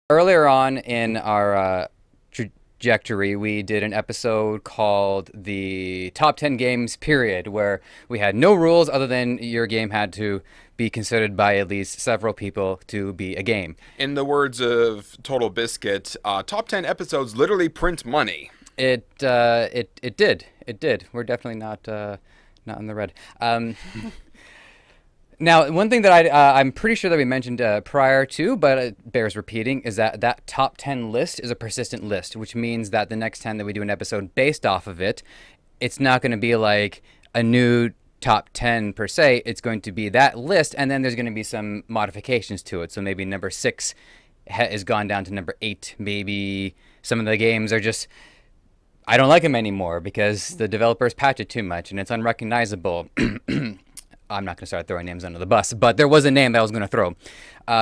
Earlier on in our trajectory, we did an episode called the Top 10 Games Period, where we had no rules other than your game had to be considered by at least several people to be a game. In the words of Total Biscuit, top 10 episodes literally print money. It did. It did. We're definitely not in the red. Now, one thing that I'm pretty sure that we mentioned prior to, but it bears repeating, is that that top 10 list is a persistent list, which means that the next 10 that we do an episode based off of it, it's not going to be like a new top 10 per se. It's going to be that list, and then there's going to be some modifications to it. So maybe number 6 has gone down to number 8. Maybe some of the games are just I don't like them anymore because the developers patch it too much and it's unrecognizable. I'm not going to start throwing names under the bus, but there was a name that I was going to throw.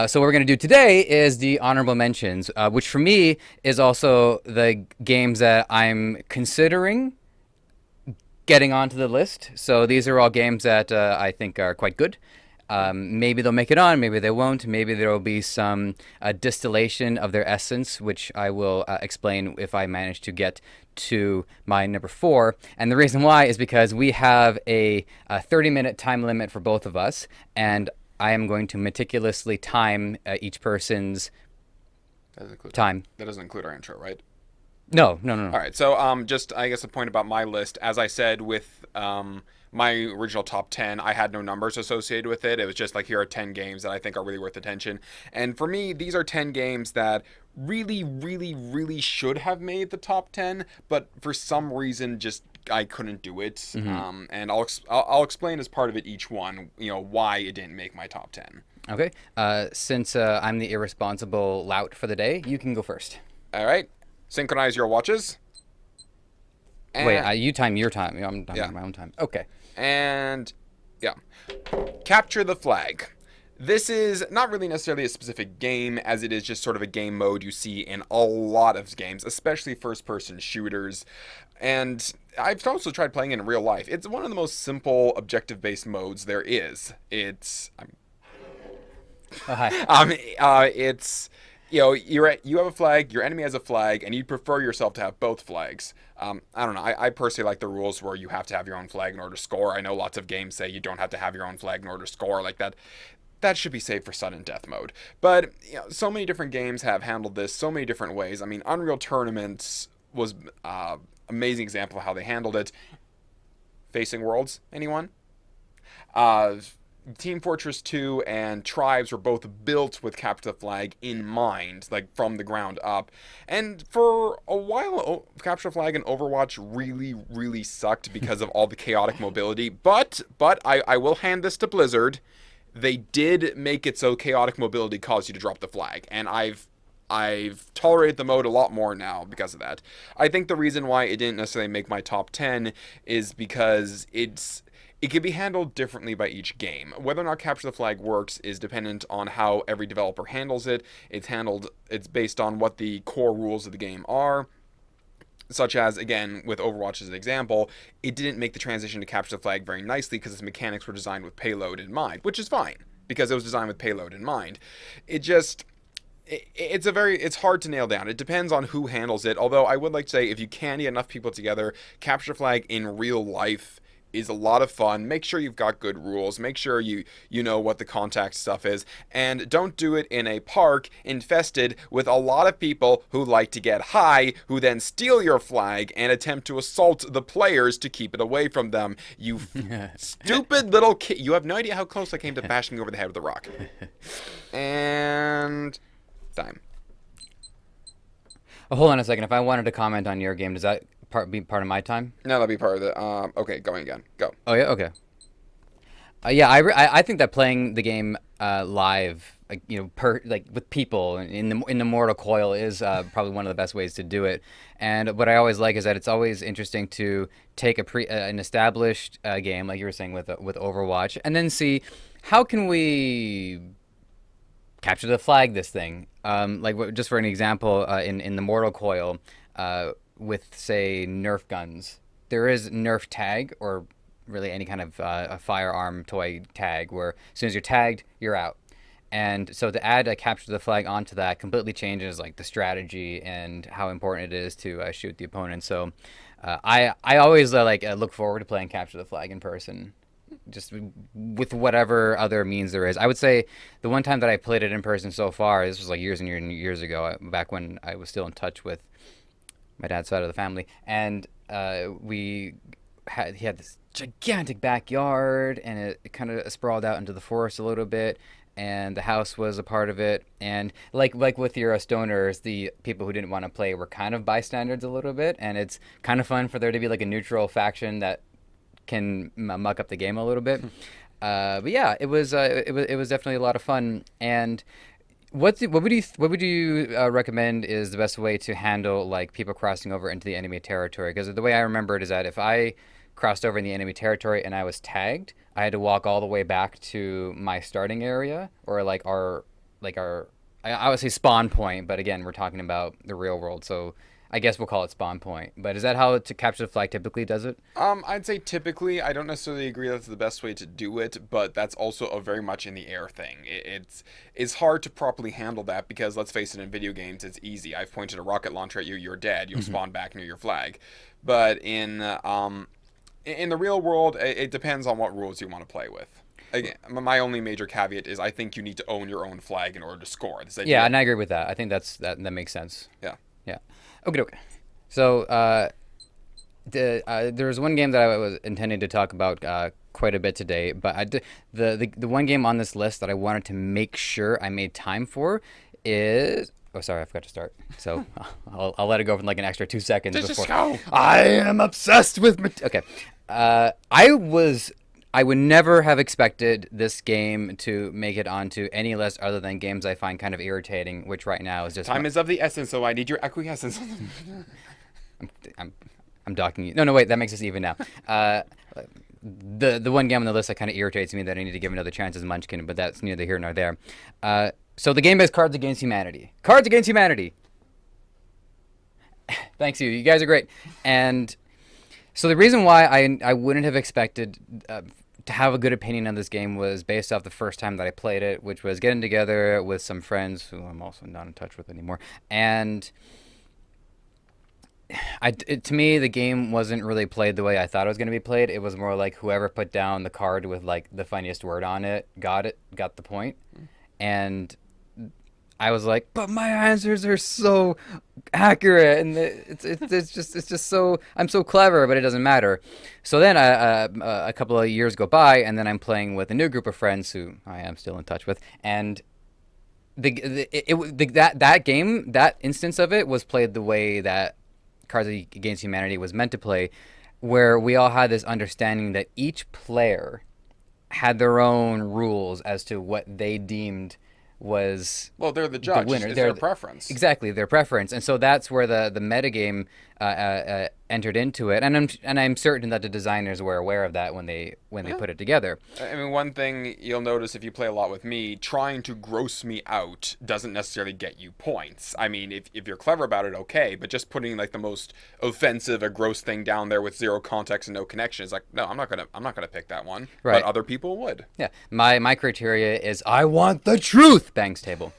So what we're going to do today is the honorable mentions, which for me is also the games that I'm considering getting onto the list. So these are all games that I think are quite good. Maybe they'll make it on, maybe they won't. Maybe there will be some distillation of their essence, which I will explain if I manage to get to my number 4. And the reason why is because we have a 30-minute time limit for both of us, and I am going to meticulously time each person's time. That doesn't include our intro, right? No, no, no, no. All right. So, just I guess a point about my list. As I said with my original top 10, I had no numbers associated with it. It was just like, here are 10 games that I think are really worth attention. And for me, these are 10 games that really, really, really should have made the top 10, but for some reason, just I couldn't do it. And I'll explain as part of it each one, why it didn't make my top 10. Okay. Since I'm the irresponsible lout for the day, you can go first. All right. Synchronize your watches. And wait, you time your time. I'm timing my own time. Okay. And yeah, capture the flag. This is not really necessarily a specific game, as it is just sort of a game mode you see in a lot of games, especially first-person shooters. And I've also tried playing it in real life. It's one of the most simple objective-based modes there is. It's hi. It's you have a flag, your enemy has a flag, and you prefer yourself to have both flags. I don't know. I personally like the rules where you have to have your own flag in order to score. I know lots of games say you don't have to have your own flag in order to score. Like that. That should be saved for sudden death mode. But so many different games have handled this so many different ways. I mean, Unreal Tournament was amazing example of how they handled it. Facing Worlds, anyone? Team Fortress 2 and Tribes were both built with Capture the Flag in mind, like from the ground up. And for a while, Capture the Flag and Overwatch really, really sucked because of all the chaotic mobility. But I will hand this to Blizzard. They did make it so chaotic mobility caused you to drop the flag, and I've tolerated the mode a lot more now because of that. I think the reason why it didn't necessarily make my top 10 is because it can be handled differently by each game. Whether or not Capture the Flag works is dependent on how every developer handles it. It's based on what the core rules of the game are. Such as, again, with Overwatch as an example, it didn't make the transition to Capture the Flag very nicely because its mechanics were designed with payload in mind, which is fine, because it was designed with payload in mind. It's hard to nail down. It depends on who handles it, although I would like to say if you can get enough people together, Capture the Flag in real life is a lot of fun. Make sure you've got good rules. Make sure you know what the contact stuff is. And don't do it in a park infested with a lot of people who like to get high, who then steal your flag and attempt to assault the players to keep it away from them. You stupid little kid. You have no idea how close I came to bashing over the head with a rock. And time. Oh, hold on a second. If I wanted to comment on your game, does that be part of my time? No, that'll be part of the. Okay, going again. Go. Oh yeah. Okay. Yeah, I think that playing the game live, with people in the Mortal Coil is probably one of the best ways to do it. And what I always like is that it's always interesting to take an established game, like you were saying with Overwatch, and then see how can we capture the flag this thing. Just for an example, in the Mortal Coil, with say Nerf guns, there is Nerf tag, or really any kind of a firearm toy tag, where as soon as you're tagged, you're out. And so to add a capture the flag onto that completely changes like the strategy and how important it is to shoot the opponent. So I always look forward to playing capture the flag in person, just with whatever other means there is. I would say the one time that I played it in person so far, this was like years and years and years ago, back when I was still in touch with my dad's side of the family, and he had this gigantic backyard, and it kind of sprawled out into the forest a little bit, and the house was a part of it. And like with your stoners, the people who didn't want to play were kind of bystanders a little bit, and it's kind of fun for there to be like a neutral faction that can muck up the game a little bit. But yeah, it was definitely a lot of fun. And what would you recommend is the best way to handle like people crossing over into the enemy territory? Because the way I remember it is that if I crossed over in the enemy territory and I was tagged, I had to walk all the way back to my starting area, or I would say spawn point, but again, we're talking about the real world, so I guess we'll call it spawn point. But is that how to capture the flag typically does it? I'd say typically, I don't necessarily agree that's the best way to do it, but that's also a very much in the air thing. It's hard to properly handle that because, let's face it, in video games, it's easy. I've pointed a rocket launcher at you, you're dead. You'll spawn back near your flag. But in the real world, it depends on what rules you want to play with. Again, my only major caveat is I think you need to own your own flag in order to score. Yeah, and I agree with that. I think that makes sense. Yeah. Yeah. Okay. So there was one game that I was intending to talk about quite a bit today, but the one game on this list that I wanted to make sure I made time for is. Oh, sorry, I forgot to start. So I'll let it go for like an extra 2 seconds Just go. I am obsessed with. Okay. I would never have expected this game to make it onto any list other than games I find kind of irritating, which right now is just time is of the essence, so I need your acquiescence. I'm docking you. No, wait, that makes us even now. The one game on the list that kind of irritates me that I need to give another chance is Munchkin, but that's neither here nor there. So the game is Cards Against Humanity. Cards Against Humanity. Thanks you. You guys are great. And so the reason why I wouldn't have expected to have a good opinion on this game was based off the first time that I played it, which was getting together with some friends who I'm also not in touch with anymore. And to me, the game wasn't really played the way I thought it was going to be played. It was more like whoever put down the card with like the funniest word on it, got the point. And I was like, but my answers are so accurate, and it's just so I'm so clever, but it doesn't matter. So then a couple of years go by, and then I'm playing with a new group of friends who I am still in touch with, and that game, that instance of it was played the way that Cards Against Humanity was meant to play, where we all had this understanding that each player had their own rules as to what they deemed was they're the judge. The winner. It's their preference. Exactly, their preference, and so that's where the metagame entered into it. And I'm certain that the designers were aware of that when they put it together. I mean, one thing you'll notice if you play a lot with me, trying to gross me out doesn't necessarily get you points. I mean, if you're clever about it, okay, but just putting like the most offensive, a gross thing down there with zero context and no connection is like, no, I'm not gonna pick that one. Right. But other people would. Yeah, my criteria is I want the truth. Bangs table.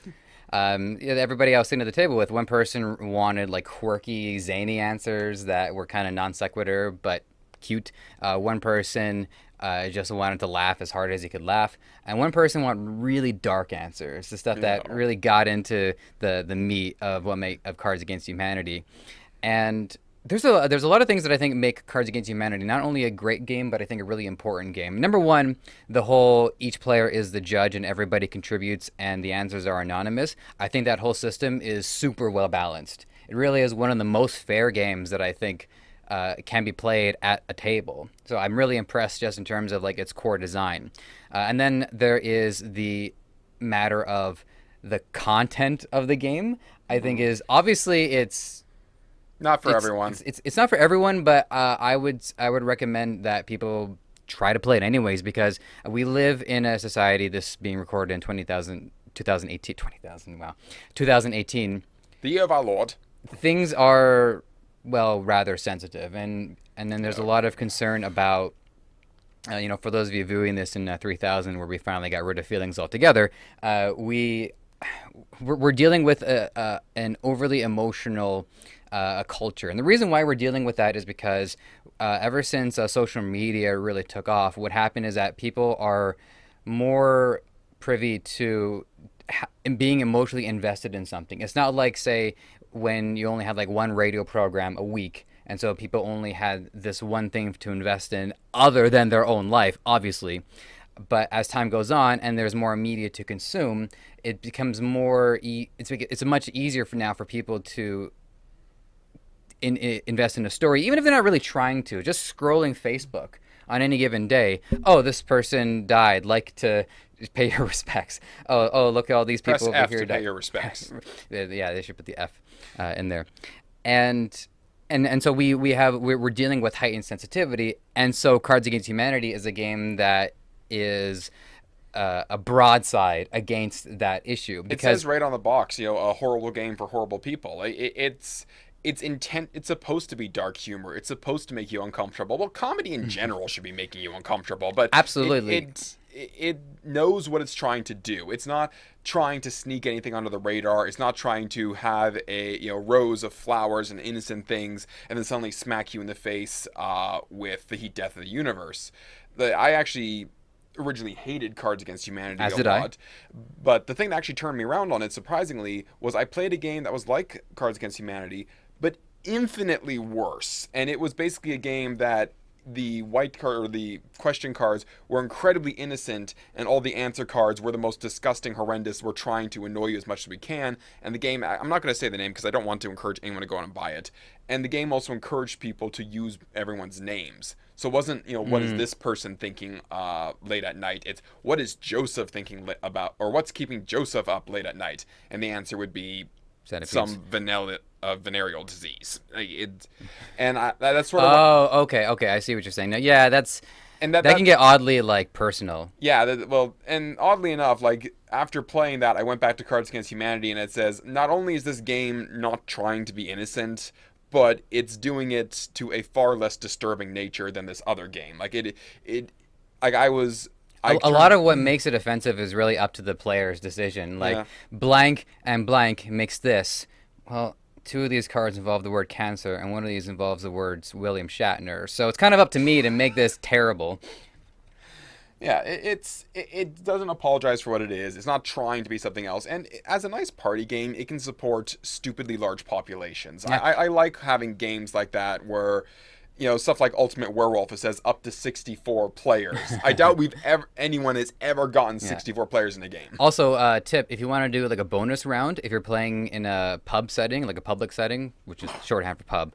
Everybody I was sitting at the table with, one person wanted like quirky, zany answers that were kind of non sequitur but cute. One person just wanted to laugh as hard as he could laugh, and one person wanted really dark answers, the stuff that really got into the meat of of Cards Against Humanity. And there's a lot of things that I think make Cards Against Humanity not only a great game, but I think a really important game. Number one, the whole each player is the judge and everybody contributes and the answers are anonymous. I think that whole system is super well balanced. It really is one of the most fair games that I think can be played at a table. So I'm really impressed just in terms of like its core design. And then there is the matter of the content of the game. I think is obviously it's not for everyone. It's not for everyone, but I would recommend that people try to play it anyways, because we live in a society, this being recorded in 2018, the year of our Lord. Things are rather sensitive, and then there's a lot of concern about For those of you viewing this in 3000, where we finally got rid of feelings altogether, we're dealing with an overly emotional culture. And the reason why we're dealing with that is because ever since social media really took off, what happened is that people are more privy to being emotionally invested in something. It's not like, say, when you only had like one radio program a week, and so people only had this one thing to invest in other than their own life, obviously. But as time goes on and there's more media to consume, it becomes it's much easier for now for people to invest in a story, even if they're not really trying to. Just scrolling Facebook on any given day. Oh, this person died. Like to pay your respects. Oh, look at all these people Press over F here. to pay your respects. Yeah, they should put the F in there. And so we're dealing with heightened sensitivity, and so Cards Against Humanity is a game that is a broadside against that issue. It says right on the box, a horrible game for horrible people. It's intent. It's supposed to be dark humor. It's supposed to make you uncomfortable. Well, comedy in general should be making you uncomfortable, but absolutely, it knows what it's trying to do. It's not trying to sneak anything under the radar. It's not trying to have a rows of flowers and innocent things and then suddenly smack you in the face with the heat death of the universe. I actually originally hated Cards Against Humanity a lot. But the thing that actually turned me around on it, surprisingly, was I played a game that was like Cards Against Humanity, but infinitely worse. And it was basically a game that the white card or the question cards were incredibly innocent, and all the answer cards were the most disgusting, horrendous. We're trying to annoy you as much as we can. And the game, I'm not going to say the name because I don't want to encourage anyone to go out and buy it. And the game also encouraged people to use everyone's names. So it wasn't, what is this person thinking late at night? It's what is Joseph thinking about, or what's keeping Joseph up late at night? And the answer would be some venereal disease. That's sort of. Oh, okay, I see what you're saying. Now, yeah, that can get oddly personal. Yeah, and oddly enough, after playing that, I went back to Cards Against Humanity, and it says not only is this game not trying to be innocent, but it's doing it to a far less disturbing nature than this other game. A lot of what makes it offensive is really up to the player's decision. Blank and blank makes this. Well, two of these cards involve the word cancer, and one of these involves the words William Shatner. So it's kind of up to me to make this terrible. Yeah, it doesn't apologize for what it is. It's not trying to be something else. And as a nice party game, it can support stupidly large populations. Yeah. I like having games like that where, stuff like Ultimate Werewolf, it says up to 64 players. I doubt anyone has ever gotten 64 players in a game. Also, tip, if you want to do a bonus round, if you're playing in a pub setting, like a public setting, which is shorthand for pub,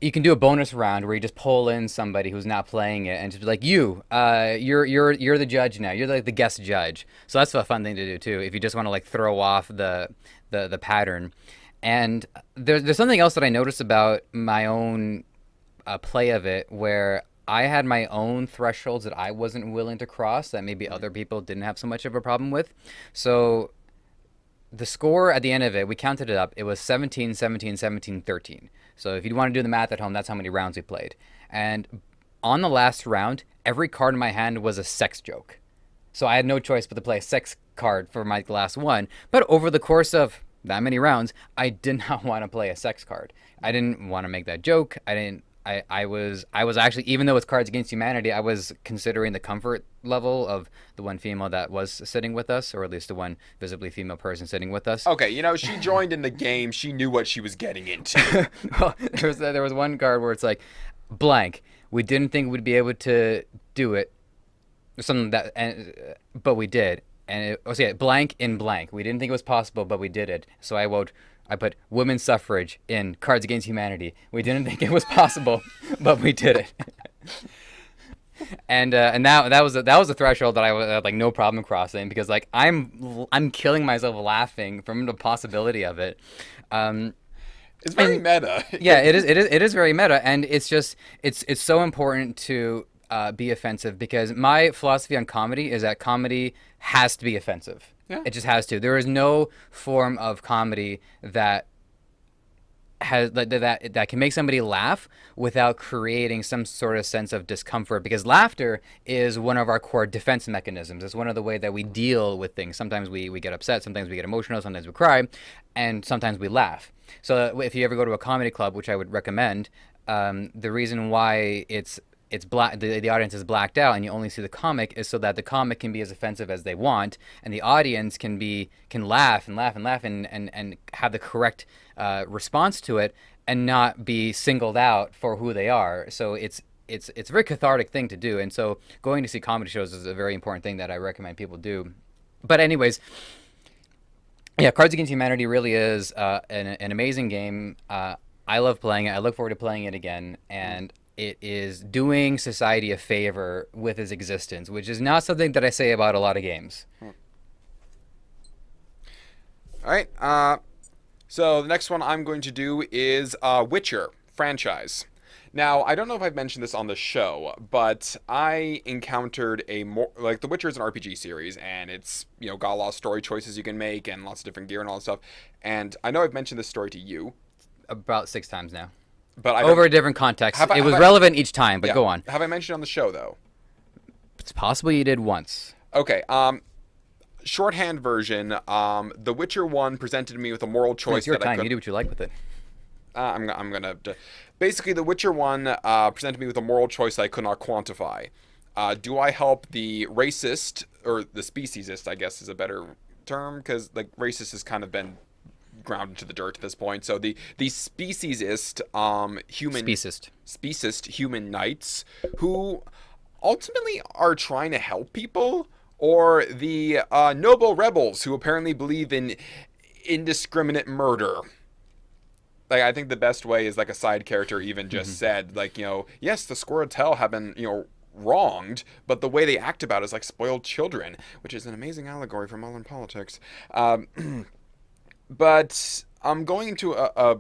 you can do a bonus round where you just pull in somebody who's not playing it and just be like, you're the judge now. You're the guest judge. So that's a fun thing to do too, if you just want to throw off the pattern. And there's something else that I noticed about my own play of it, where I had my own thresholds that I wasn't willing to cross that maybe other people didn't have so much of a problem with. So the score at the end of it, we counted it up. It was 17, 17, 17, 13. So if you want to do the math at home, that's how many rounds we played. And on the last round, every card in my hand was a sex joke. So I had no choice but to play a sex card for my last one. But over the course of that many rounds, I did not want to play a sex card. I didn't want to make that joke. I was actually, even though it's Cards Against Humanity, I was considering the comfort level of the one female that was sitting with us, or at least the one visibly female person sitting with us. Okay, she joined in the game. She knew what she was getting into. Well, there was one card where it's like, blank. We didn't think we'd be able to do it, something but we did. And blank in blank. We didn't think it was possible, but we did it. So I put women's suffrage in Cards Against Humanity. We didn't think it was possible, but we did it. And that was a threshold that I had no problem crossing, because I'm killing myself laughing from the possibility of it. It's very meta. Yeah, it is very meta, and it's so important to be offensive, because my philosophy on comedy is that comedy has to be offensive. Yeah. It just has to. There is no form of comedy that has that can make somebody laugh without creating some sort of sense of discomfort, because laughter is one of our core defense mechanisms. It's one of the way that we deal with things. Sometimes we get upset, sometimes we get emotional, sometimes we cry, and sometimes we laugh. So if you ever go to a comedy club, which I would recommend, the reason why it's black, the audience is blacked out and you only see the comic, is so that the comic can be as offensive as they want, and the audience can laugh and laugh and laugh and have the correct response to it, and not be singled out for who they are. So it's a very cathartic thing to do, and so going to see comedy shows is a very important thing that I recommend people do. But anyways, yeah, Cards Against Humanity really is an amazing game. I love playing it. I look forward to playing it again, and it is doing society a favor with its existence, which is not something that I say about a lot of games. All right. So the next one I'm going to do is Witcher franchise. Now, I don't know if I've mentioned this on the show, but I encountered a more like The Witcher is an RPG series, and it's got a lot of story choices you can make and lots of different gear and all that stuff. And I know I've mentioned this story to you, About 6 times now. but I Over don't. a different context. Have I- It was have I- relevant each time, but Yeah. go on. Have I mentioned it on the show though? It's possible you did once. Okay. Shorthand version. The Witcher 1 presented me with a moral choice It's your that I time. could. You do what you like with it. I'm gonna basically The Witcher 1 presented me with a moral choice that I could not quantify. Do I help the racist or the speciesist? I guess is a better term, because like racist has kind of been ground into the dirt at this point. So the speciesist human speciesist human knights who ultimately are trying to help people, or the noble rebels who apparently believe in indiscriminate murder. Like, I think the best way is like a side character even just said, like, yes, the Squirrel have been, wronged, but the way they act about it is like spoiled children, which is an amazing allegory for modern politics. But I'm going into a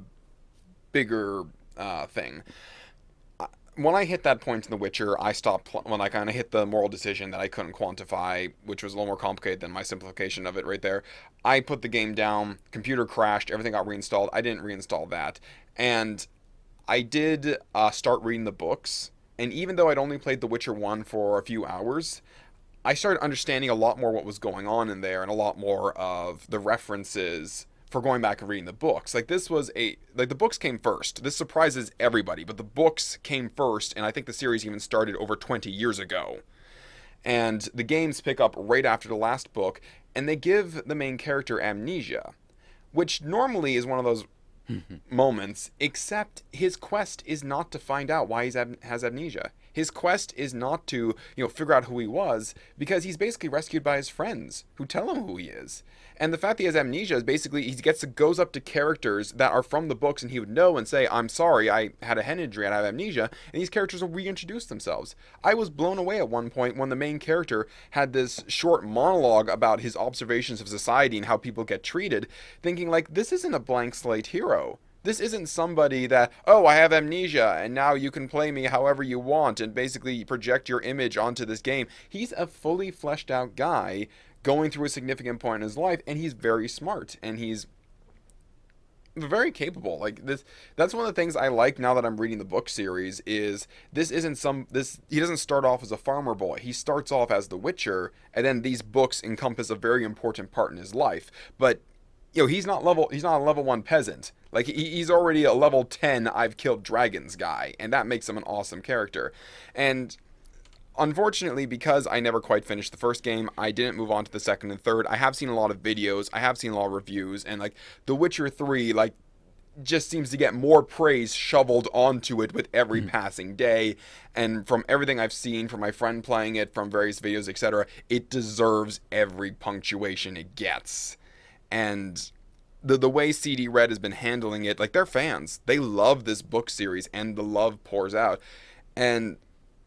bigger thing. When I hit that point in The Witcher, I stopped when I kind of hit the moral decision that I couldn't quantify, which was a little more complicated than my simplification of it right there. I put the game down, computer crashed, everything got reinstalled. I didn't reinstall that. And I did start reading the books. And even though I'd only played The Witcher 1 for a few hours, I started understanding a lot more what was going on in there, and a lot more of the references for going back and reading the books. Like, this was the books came first. This surprises everybody, but the books came first, and I think the series even started over 20 years ago. And the games pick up right after the last book, and they give the main character amnesia, which normally is one of those moments, except his quest is not to find out why he has amnesia. His quest is not to, figure out who he was, because he's basically rescued by his friends who tell him who he is. And the fact that he has amnesia is basically he goes up to characters that are from the books, and he would know and say, "I'm sorry, I had a head injury and I have amnesia," and these characters will reintroduce themselves. I was blown away at one point when the main character had this short monologue about his observations of society and how people get treated, thinking like, this isn't a blank slate hero. This isn't somebody that, oh, I have amnesia, and now you can play me however you want and basically project your image onto this game. He's a fully fleshed out guy going through a significant point in his life, and he's very smart, and he's very capable. Like, that's one of the things I like now that I'm reading the book series, is he doesn't start off as a farmer boy. He starts off as the Witcher, and then these books encompass a very important part in his life. But he's not a level 1 peasant. Like, he's already a level 10 I've killed dragons guy, and that makes him an awesome character. And unfortunately, because I never quite finished the first game, I didn't move on to the second and third. I have seen a lot of videos, I have seen a lot of reviews, and like The Witcher 3, like, just seems to get more praise shoveled onto it with every passing day. And from everything I've seen, from my friend playing it, from various videos, etc., it deserves every punctuation it gets. And the way CD Red has been handling it, like, they're fans. They love this book series, and the love pours out. And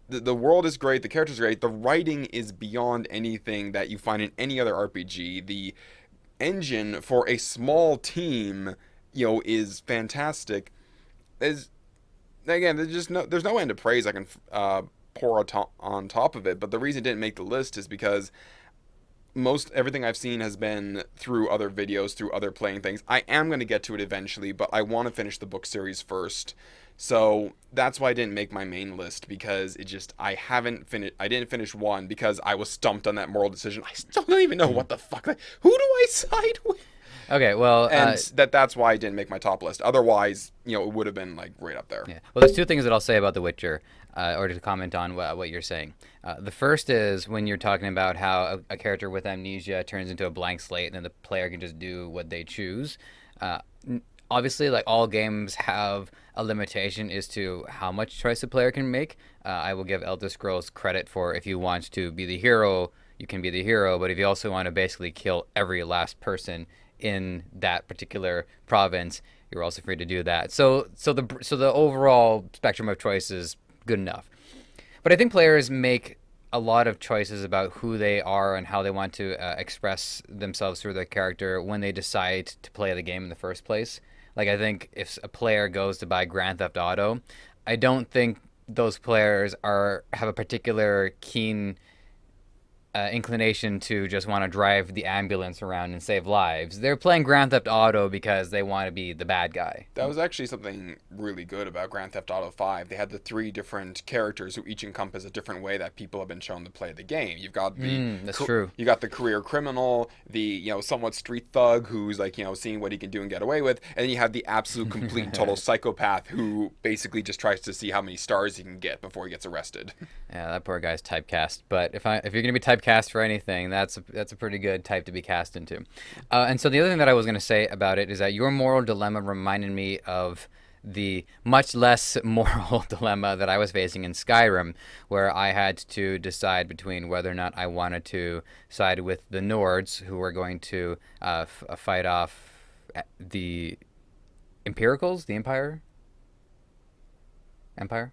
the world is great, the characters are great, the writing is beyond anything that you find in any other RPG. The engine for a small team, is fantastic. There's no end of praise I can pour on top of it. But the reason it didn't make the list is because most everything I've seen has been through other videos, through other playing things. I am going to get to it eventually, but I want to finish the book series first. So that's why I didn't make my main list, because it just I haven't finished. I didn't finish one because I was stumped on that moral decision. I still don't even know what the fuck. Who do I side with? Okay, well, And that's why I didn't make my top list. Otherwise, it would have been like right up there. yeah. Well, there's two things that I'll say about The Witcher, or to comment on what you're saying. The first is when you're talking about how a character with amnesia turns into a blank slate, and then the player can just do what they choose. Obviously, like all games have a limitation as to how much choice a player can make. I will give Elder Scrolls credit for if you want to be the hero, you can be the hero, but if you also want to basically kill every last person in that particular province, you're also free to do that. So the overall spectrum of choice is good enough. But I think players make a lot of choices about who they are and how they want to express themselves through their character when they decide to play the game in the first place. Like, I think if a player goes to buy Grand Theft Auto, I don't think those players have a particular keen inclination to just want to drive the ambulance around and save lives. They're playing Grand Theft Auto because they want to be the bad guy. That was actually something really good about Grand Theft Auto 5. They had the 3 different characters who each encompass a different way that people have been shown to play the game. You've got that's true. You got the career criminal, the somewhat street thug who's like seeing what he can do and get away with, and then you have the absolute complete total psychopath who basically just tries to see how many stars he can get before he gets arrested. Yeah, that poor guy's typecast. But if you're gonna be typecast for anything, that's a pretty good type to be cast into. And so the other thing that I was gonna say about it is that your moral dilemma reminded me of the much less moral dilemma that I was facing in Skyrim, where I had to decide between whether or not I wanted to side with the Nords, who were going to fight off the Empiricals, the Empire. We'll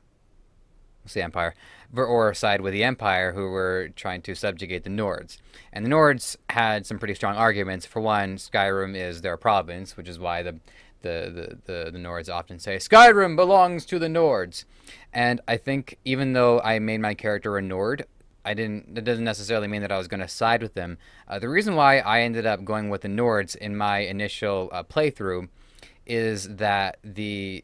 say Empire, or side with the Empire, who were trying to subjugate the Nords. And the Nords had some pretty strong arguments. For one, Skyrim is their province, which is why the Nords often say Skyrim belongs to the Nords. And I think even though I made my character a Nord, that doesn't necessarily mean that I was going to side with them. The reason why I ended up going with the Nords in my initial playthrough is that the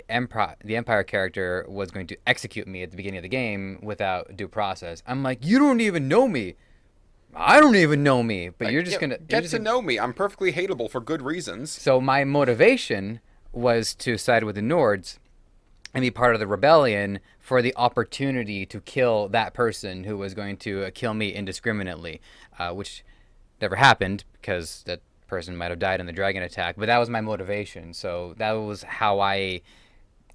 Empire character was going to execute me at the beginning of the game without due process. I'm like, you don't even know me. I don't even know me, but you're just gonna get to know me. I'm perfectly hateable for good reasons. So my motivation was to side with the Nords and be part of the rebellion for the opportunity to kill that person who was going to kill me indiscriminately, which never happened because that person might have died in the dragon attack. But that was my motivation. So that was how I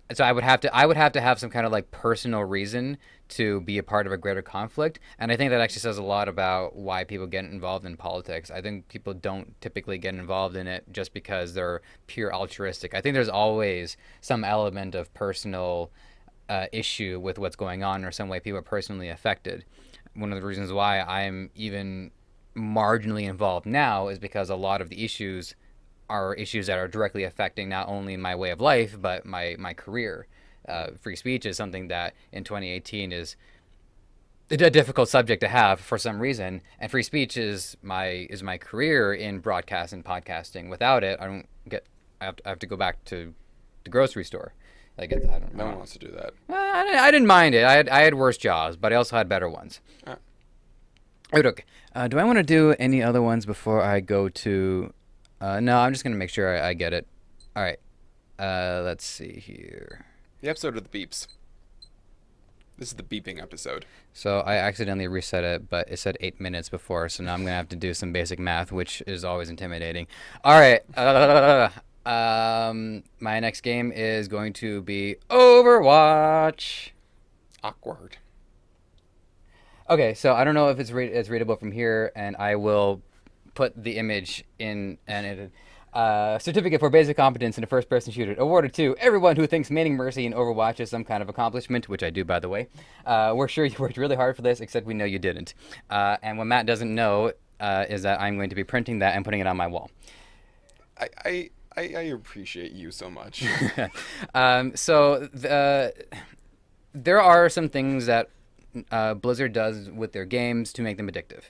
would have to have some kind of like personal reason to be a part of a greater conflict. And I think that actually says a lot about why people get involved in politics. I think people don't typically get involved in it just because they're pure altruistic. I think there's always some element of personal issue with what's going on, or some way people are personally affected. One of the reasons why I'm even marginally involved now is because a lot of the issues are issues that are directly affecting not only my way of life, but my career. Free speech is something that in 2018 is a difficult subject to have for some reason, and free speech is my career in broadcast and podcasting. Without it, I have to go back to the grocery store. Like, I don't know. No one wants to do that. I didn't mind it. I had worse jobs, but I also had better ones. Okay. Do I want to do any other ones before I go to? No, I'm just gonna make sure I get it. All right. Let's see here. The episode with the beeps. This is the beeping episode. So I accidentally reset it, but it said 8 minutes before, so now I'm going to have to do some basic math, which is always intimidating. All right. My next game is going to be Overwatch. Awkward. Okay, so I don't know if it's readable from here, and I will put the image in and edit. Certificate for basic competence in a first-person shooter awarded to everyone who thinks maining Mercy in Overwatch is some kind of accomplishment, which I do, by the way. We're sure you worked really hard for this, except we know you didn't. And what Matt doesn't know is that I'm going to be printing that and putting it on my wall. I appreciate you so much. There are some things that Blizzard does with their games to make them addictive.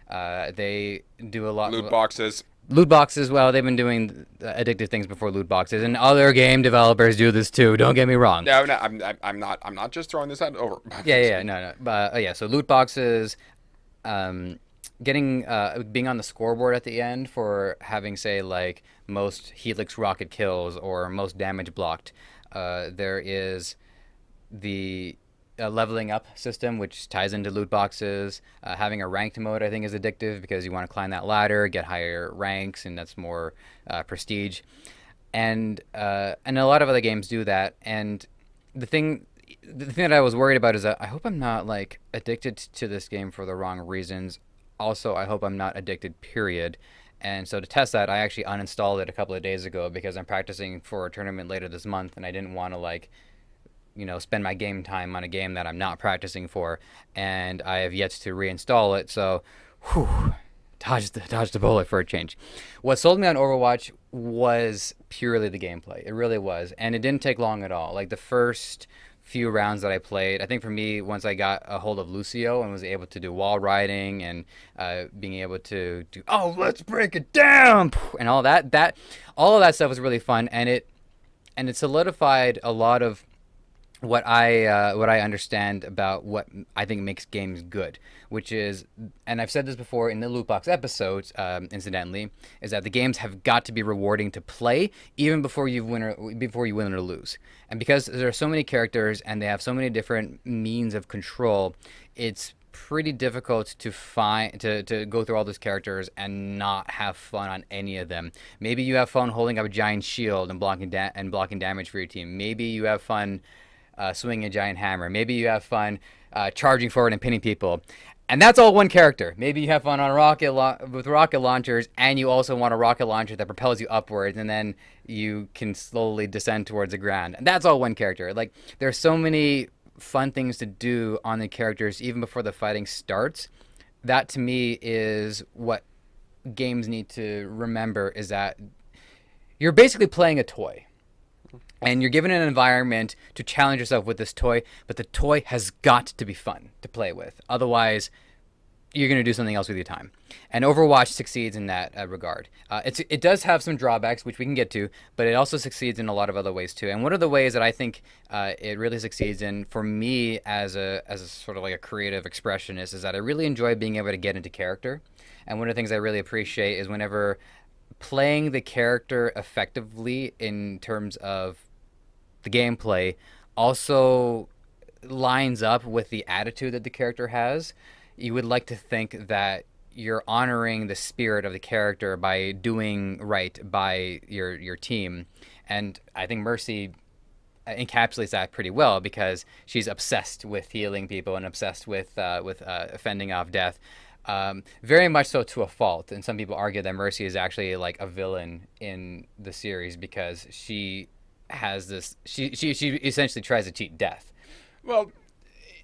They do a lot. Loot boxes. Loot boxes, well, they've been doing addictive things before loot boxes, and other game developers do this too. Don't get me wrong. No, no, I'm not just throwing this out over. Yeah, no. But yeah, so loot boxes, getting being on the scoreboard at the end for having, say, like most helix rocket kills or most damage blocked. There is the leveling up system, which ties into loot boxes. Having a ranked mode, I think, is addictive because you want to climb that ladder, get higher ranks, and that's more prestige. And a lot of other games do that. And the thing the thing that I was worried about is that I hope I'm not like addicted to this game for the wrong reasons. Also, I hope I'm not addicted, period. And so to test that, I actually uninstalled it a couple of days ago because I'm practicing for a tournament later this month, and I didn't want to spend my game time on a game that I'm not practicing for, and I have yet to reinstall it. So, whew, dodged the bullet for a change. What sold me on Overwatch was purely the gameplay. It really was, and it didn't take long at all. Like the first few rounds that I played, I think for me, once I got a hold of Lucio and was able to do wall riding and being able to do, oh, let's break it down, and all all of that stuff was really fun, and it solidified a lot of what I understand about what I think makes games good, which is, and I've said this before in the loot box episodes, incidentally, is that the games have got to be rewarding to play even before you win or lose. And because there are so many characters and they have so many different means of control, it's pretty difficult to find to go through all those characters and not have fun on any of them. Maybe you have fun holding up a giant shield and blocking damage for your team. Maybe you have fun swinging a giant hammer. Maybe you have fun charging forward and pinning people. And that's all one character. Maybe you have fun on with rocket launchers, and you also want a rocket launcher that propels you upwards, and then you can slowly descend towards the ground. And that's all one character. Like, there's so many fun things to do on the characters even before the fighting starts. That, to me, is what games need to remember, is that you're basically playing a toy. And you're given an environment to challenge yourself with this toy, but the toy has got to be fun to play with. Otherwise, you're going to do something else with your time. And Overwatch succeeds in that regard. It does have some drawbacks, which we can get to, but it also succeeds in a lot of other ways too. And one of the ways that I think it really succeeds in, for me as a sort of like a creative expressionist, is that I really enjoy being able to get into character. And one of the things I really appreciate is whenever playing the character effectively in terms of the gameplay also lines up with the attitude that the character has. You would like to think that you're honoring the spirit of the character by doing right by your team. And I think Mercy encapsulates that pretty well because she's obsessed with healing people and obsessed with fending off death. Very much so to a fault, and some people argue that Mercy is actually like a villain in the series because she has this. She essentially tries to cheat death. Well,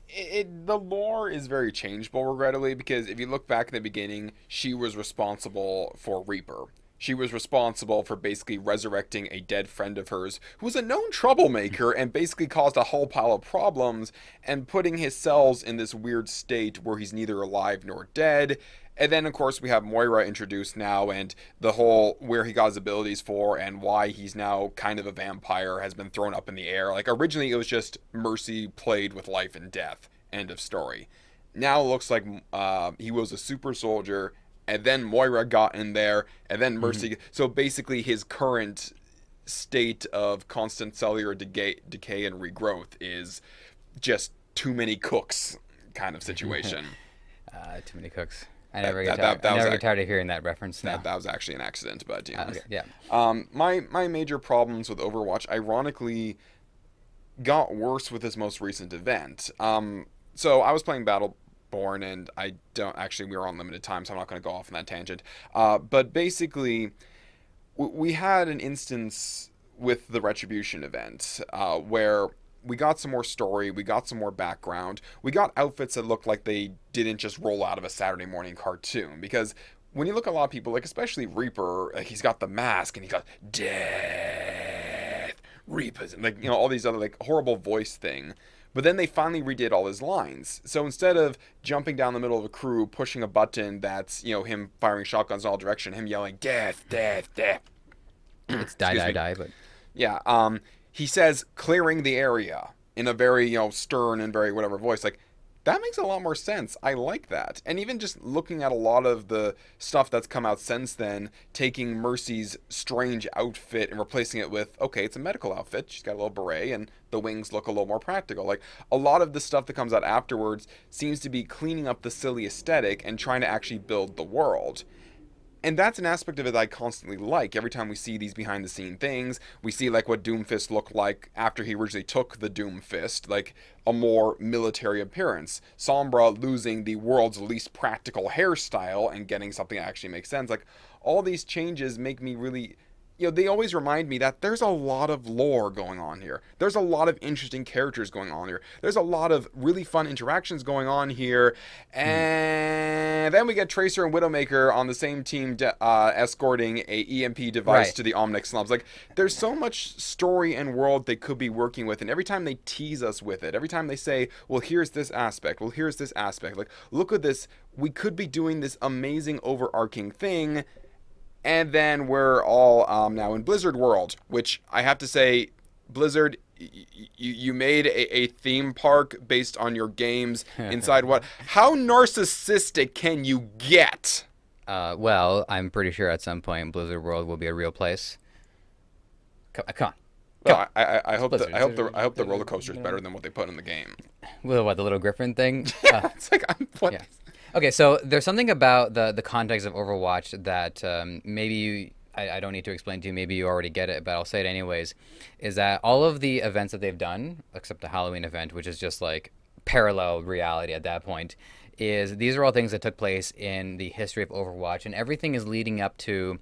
the lore is very changeable, regrettably, because if you look back in the beginning, she was responsible for Reaper. She was responsible for basically resurrecting a dead friend of hers who was a known troublemaker and basically caused a whole pile of problems and putting his cells in this weird state where he's neither alive nor dead. And then, of course, we have Moira introduced now, and the whole where he got his abilities for and why he's now kind of a vampire has been thrown up in the air. Like, originally it was just Mercy played with life and death. End of story. Now it looks like he was a super soldier, and then Moira got in there, and then Mercy. Mm-hmm. So basically his current state of constant cellular decay and regrowth is just too many cooks kind of situation. Too many cooks. I never get tired of hearing that reference. No. That was actually an accident, but okay. Yeah. My major problems with Overwatch, ironically, got worse with this most recent event. So I was playing Battleborn, and we were on limited time, so I'm not going to go off on that tangent. But basically, we had an instance with the Retribution event where we got some more story, we got some more background, we got outfits that looked like they didn't just roll out of a Saturday morning cartoon. Because when you look at a lot of people, like especially Reaper, like he's got the mask and he got death, Reapers, and all these other like horrible voice thing. But then they finally redid all his lines. So instead of jumping down the middle of a crew, pushing a button that's, him firing shotguns in all direction, him yelling, death, death, death. It's die, Excuse die, me. die, but Yeah, he says clearing the area in a very, stern and very whatever voice. Like, that makes a lot more sense. I like that. And even just looking at a lot of the stuff that's come out since then, taking Mercy's strange outfit and replacing it with, okay, it's a medical outfit. She's got a little beret and the wings look a little more practical. Like, a lot of the stuff that comes out afterwards seems to be cleaning up the silly aesthetic and trying to actually build the world. And that's an aspect of it that I constantly like. Every time we see these behind the scene things, we see like what Doomfist looked like after he originally took the Doomfist, like a more military appearance. Sombra losing the world's least practical hairstyle and getting something that actually makes sense. Like, all these changes make me really, they always remind me that there's a lot of lore going on here. There's a lot of interesting characters going on here. There's a lot of really fun interactions going on here. And then we get Tracer and Widowmaker on the same team escorting a EMP device to the Omnic slums. Like, there's so much story and world they could be working with. And every time they tease us with it, every time they say, well, here's this aspect, well, here's this aspect. Like, look at this. We could be doing this amazing overarching thing. And then we're all now in Blizzard World, which I have to say, Blizzard, you made a theme park based on your games inside what? How narcissistic can you get? Well, I'm pretty sure at some point Blizzard World will be a real place. Come on. Well, I hope the roller coaster is better than what they put in the game. Well, what, the little Griffin thing? It's like, what? Yeah. Okay, so there's something about the context of Overwatch that I don't need to explain to you. Maybe you already get it, but I'll say it anyways. Is that all of the events that they've done, except the Halloween event, which is just like parallel reality at that point, is these are all things that took place in the history of Overwatch, and everything is leading up to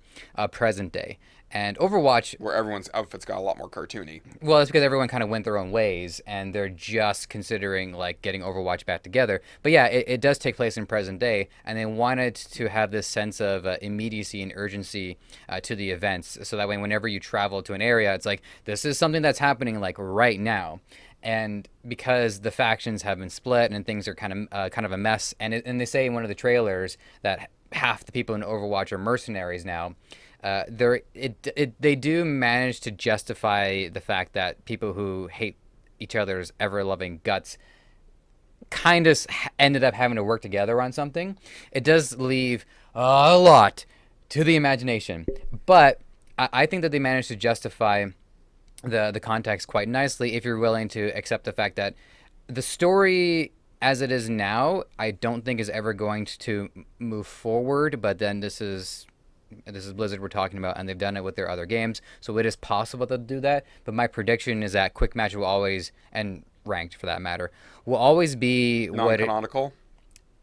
present day. And Overwatch, where everyone's outfits got a lot more cartoony. Well, it's because everyone kind of went their own ways, and they're just considering like getting Overwatch back together. But yeah, it does take place in present day, and they wanted to have this sense of immediacy and urgency to the events, so that way whenever you travel to an area, it's like this is something that's happening like right now. And because the factions have been split and things are kind of a mess, and they say in one of the trailers that half the people in Overwatch are mercenaries now. They do manage to justify the fact that people who hate each other's ever-loving guts kind of ended up having to work together on something. It does leave a lot to the imagination, but I think that they managed to justify the context quite nicely if you're willing to accept the fact that the story as it is now, I don't think is ever going to move forward, but then this is Blizzard we're talking about, and they've done it with their other games, so it is possible to do that. But my prediction is that quick match will always, and ranked for that matter, will always be non-canonical.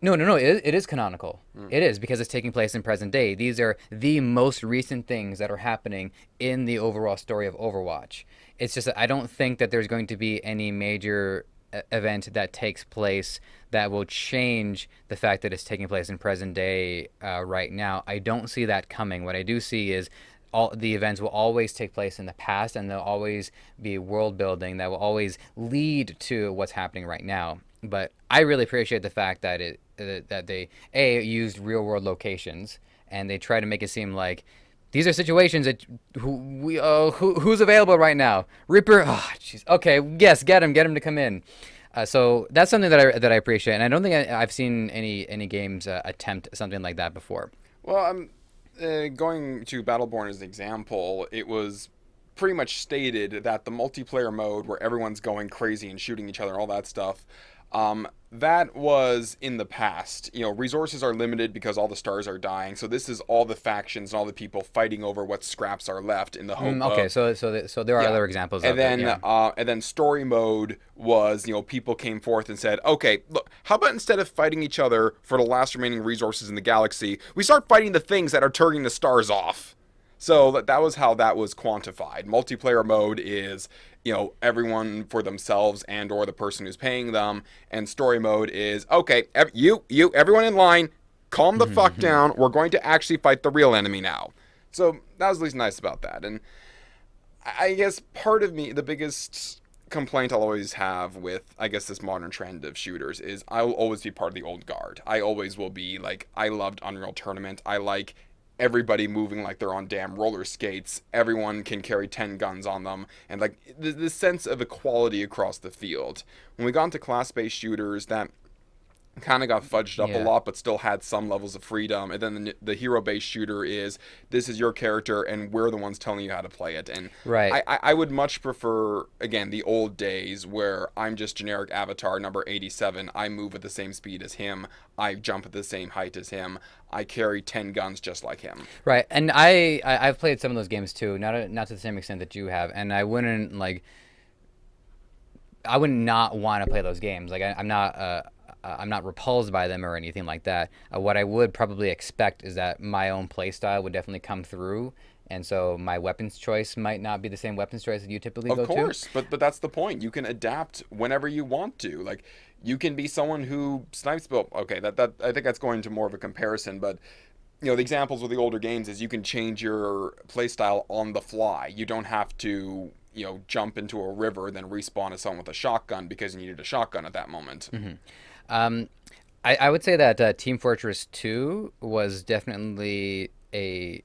No. It is canonical. It is, because it's taking place in present day. These are the most recent things that are happening in the overall story of Overwatch. It's just that I don't think that there's going to be any major event that takes place that will change the fact that it's taking place in present day right now. I don't see that coming. What I do see is all the events will always take place in the past, and there'll always be world building that will always lead to what's happening right now. But I really appreciate the fact that that they used real world locations, and they try to make it seem like these are situations that who's available right now. Reaper, jeez. Okay, yes, get him to come in. So that's something that I appreciate, and I don't think I've seen any games attempt something like that before. Well, going to Battleborn as an example, it was pretty much stated that the multiplayer mode where everyone's going crazy and shooting each other and all that stuff, that was in the past. Resources are limited because all the stars are dying. So this is all the factions and all the people fighting over what scraps are left in the hope. Okay, so there are other examples. And then story mode was, people came forth and said, okay, look, how about instead of fighting each other for the last remaining resources in the galaxy, we start fighting the things that are turning the stars off. So that was how that was quantified. Multiplayer mode is, everyone for themselves and or the person who's paying them. And story mode is, okay, everyone in line, calm the fuck down. We're going to actually fight the real enemy now. So that was at least nice about that. And I guess part of me, the biggest complaint I'll always have with, I guess, this modern trend of shooters is I'll always be part of the old guard. I always will be. Like, I loved Unreal Tournament. I like everybody moving like they're on damn roller skates. Everyone can carry 10 guns on them. And, like, the sense of equality across the field. When we got into class-based shooters, that kind of got fudged up a lot, but still had some levels of freedom. And then the hero-based shooter is, this is your character, and we're the ones telling you how to play it. And Right. I would much prefer, again, the old days where I'm just generic avatar number 87. I move at the same speed as him. I jump at the same height as him. I carry 10 guns just like him. Right, and I've played some of those games too, not to the same extent that you have, and I would not want to play those games. Like I'm not repulsed by them or anything like that. What I would probably expect is that my own play style would definitely come through, and so my weapons choice might not be the same weapons choice that you typically go to. Of course, but that's the point. You can adapt whenever you want to. Like, you can be someone who snipes. Well, okay, that I think that's going to more of a comparison, but the examples with the older games is you can change your playstyle on the fly. You don't have to, jump into a river, then respawn as someone with a shotgun because you needed a shotgun at that moment. I would say that Team Fortress 2 was definitely a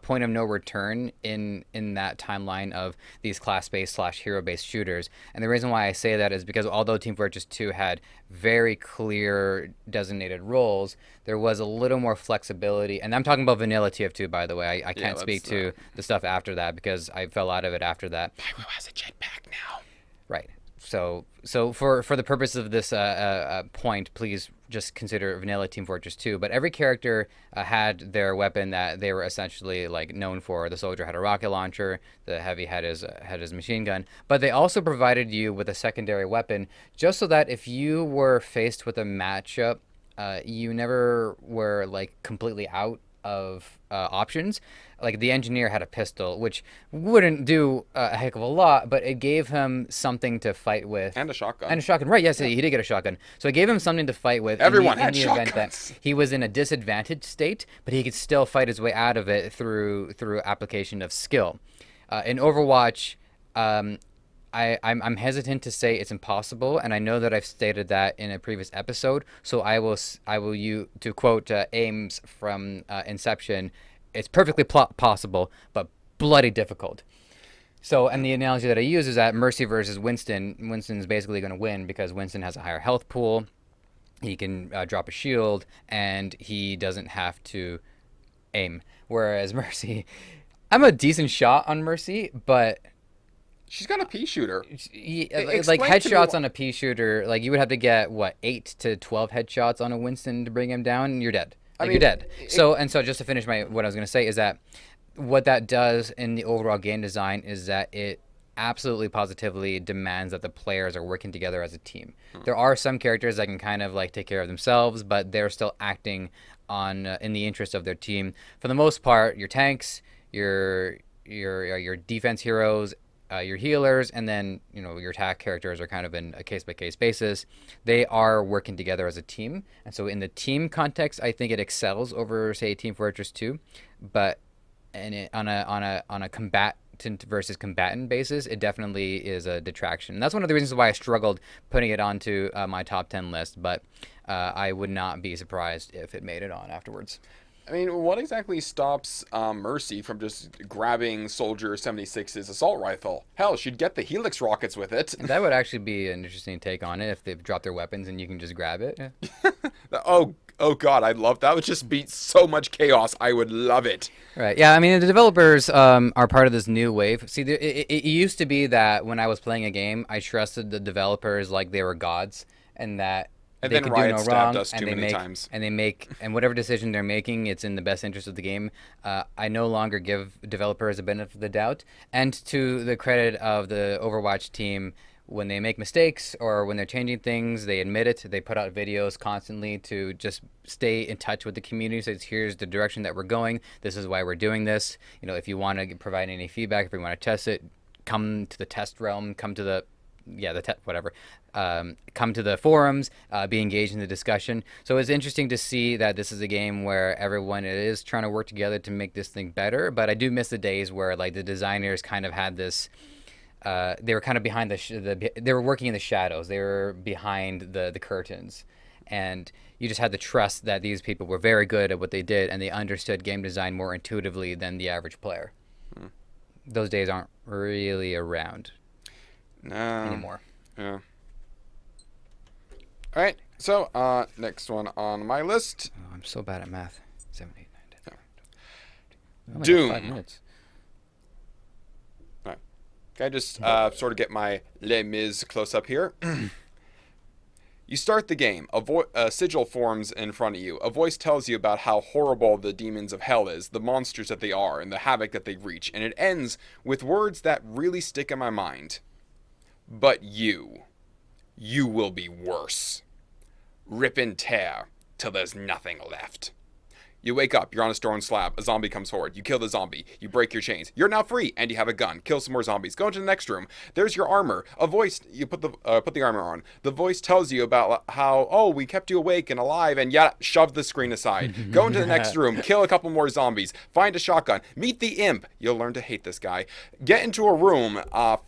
point of no return in that timeline of these class-based / hero-based shooters. And the reason why I say that is because although Team Fortress 2 had very clear designated roles, there was a little more flexibility. And I'm talking about vanilla TF2, by the way. I can't speak to the stuff after that because I fell out of it after that. Pyro has a jetpack now. Right. So for the purpose of this point, please just consider vanilla Team Fortress 2. But every character had their weapon that they were essentially like known for. The soldier had a rocket launcher. The heavy had his machine gun. But they also provided you with a secondary weapon, just so that if you were faced with a matchup, you never were like completely out of options. Like the engineer had a pistol, which wouldn't do a heck of a lot, but it gave him something to fight with. And a shotgun. And a shotgun, right? Yes, he did get a shotgun. So it gave him something to fight with. Everyone in had the event shotguns. that he was in a disadvantaged state, but he could still fight his way out of it through application of skill. In Overwatch, I'm hesitant to say it's impossible, and I know that I've stated that in a previous episode. So I will you to quote Ames from Inception. It's perfectly possible, but bloody difficult. So, and the analogy that I use is that Mercy versus Winston. Winston's basically going to win because Winston has a higher health pool. He can drop a shield, and he doesn't have to aim. Whereas Mercy, I'm a decent shot on Mercy, but she's got a pea shooter. Like headshots on a pea shooter, like you would have to get 8 to 12 headshots on a Winston to bring him down, and you're dead. You're dead. So just to finish what I was going to say is that what that does in the overall game design is that it absolutely positively demands that the players are working together as a team. There are some characters that can kind of like take care of themselves, but they're still acting on in the interest of their team. For the most part, your tanks, your defense heroes, your healers, and then your attack characters are kind of in a case-by-case basis. They are working together as a team, and so in the team context, I think it excels over, say, Team Fortress 2. But on a combatant versus combatant basis, it definitely is a detraction. And that's one of the reasons why I struggled putting it onto my top 10 list. But I would not be surprised if it made it on afterwards. I mean, what exactly stops Mercy from just grabbing Soldier 76's assault rifle? Hell, she'd get the Helix rockets with it. That would actually be an interesting take on it if they've dropped their weapons and you can just grab it. Yeah. Oh God, I'd love that. Would just be so much chaos. I would love it. Right. Yeah. I mean, the developers are part of this new wave. See, it used to be that when I was playing a game, I trusted the developers like they were gods, and that they could do no wrong, and whatever decision they're making, it's in the best interest of the game. I no longer give developers a benefit of the doubt. And to the credit of the Overwatch team, when they make mistakes or when they're changing things, they admit it. They put out videos constantly to just stay in touch with the community. So here's the direction that we're going. This is why we're doing this. If you want to provide any feedback, if you want to test it, come to the test realm, come to the whatever, come to the forums, be engaged in the discussion. So it's interesting to see that this is a game where everyone is trying to work together to make this thing better. But I do miss the days where like the designers kind of had this. They were kind of behind they were working in the shadows. They were behind the curtains, and you just had to trust that these people were very good at what they did and they understood game design more intuitively than the average player. Those days aren't really around anymore. Yeah. All right. So, next one on my list. Oh, I'm so bad at math. 7, 8, 9, 10. Oh my God, Doom. 5 minutes. All right. Can I just sort of get my Les Mis close up here? You start the game. A sigil forms in front of you. A voice tells you about how horrible the demons of hell is, the monsters that they are, and the havoc that they reach. And it ends with words that really stick in my mind. But you will be worse. Rip and tear till there's nothing left. You wake up, you're on a stone slab, a zombie comes forward, you kill the zombie, you break your chains, you're now free, and you have a gun, kill some more zombies, go into the next room, there's your armor, a voice, you put the armor on, the voice tells you about how, oh, we kept you awake and alive, and yeah, shove the screen aside, go into the next room, kill a couple more zombies, find a shotgun, meet the imp, you'll learn to hate this guy, get into a room,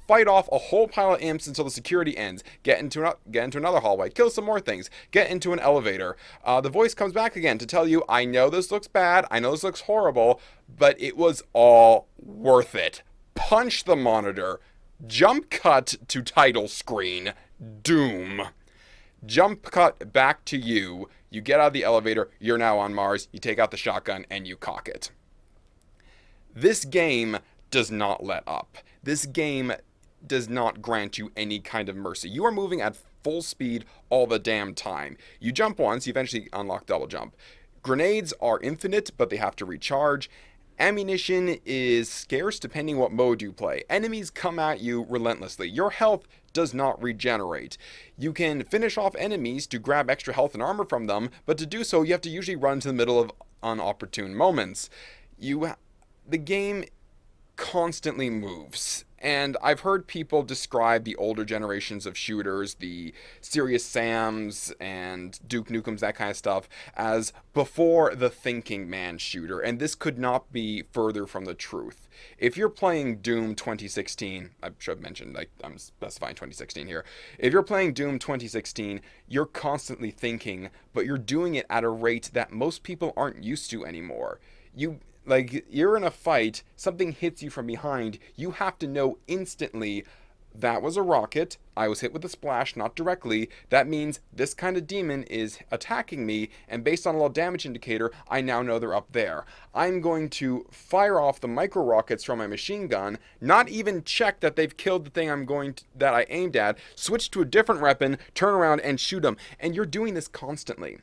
fight off a whole pile of imps until the security ends, get into another hallway, kill some more things, get into an elevator, the voice comes back again to tell you, I know this looks bad, I know this looks horrible, but it was all worth it. Punch the monitor, jump cut to title screen, Doom. Jump cut back to you, you get out of the elevator, you're now on Mars, you take out the shotgun and you cock it. This game does not let up. This game does not grant you any kind of mercy. You are moving at full speed all the damn time. You jump once, you eventually unlock double jump. Grenades are infinite, but they have to recharge. Ammunition is scarce depending what mode you play. Enemies come at you relentlessly. Your health does not regenerate. You can finish off enemies to grab extra health and armor from them, but to do so you have to usually run to the middle of unopportune moments. The game constantly moves. And I've heard people describe the older generations of shooters, the Serious Sams and Duke Nukem's, that kind of stuff, as before the thinking man shooter. And this could not be further from the truth. If you're playing Doom 2016, I should have mentioned, I'm specifying 2016 here. If you're playing Doom 2016, you're constantly thinking, but you're doing it at a rate that most people aren't used to anymore. You're in a fight, something hits you from behind, you have to know instantly, that was a rocket, I was hit with a splash, not directly, that means this kind of demon is attacking me, and based on a little damage indicator, I now know they're up there. I'm going to fire off the micro rockets from my machine gun, not even check that they've killed the thing that I aimed at, switch to a different weapon, turn around and shoot them, and you're doing this constantly.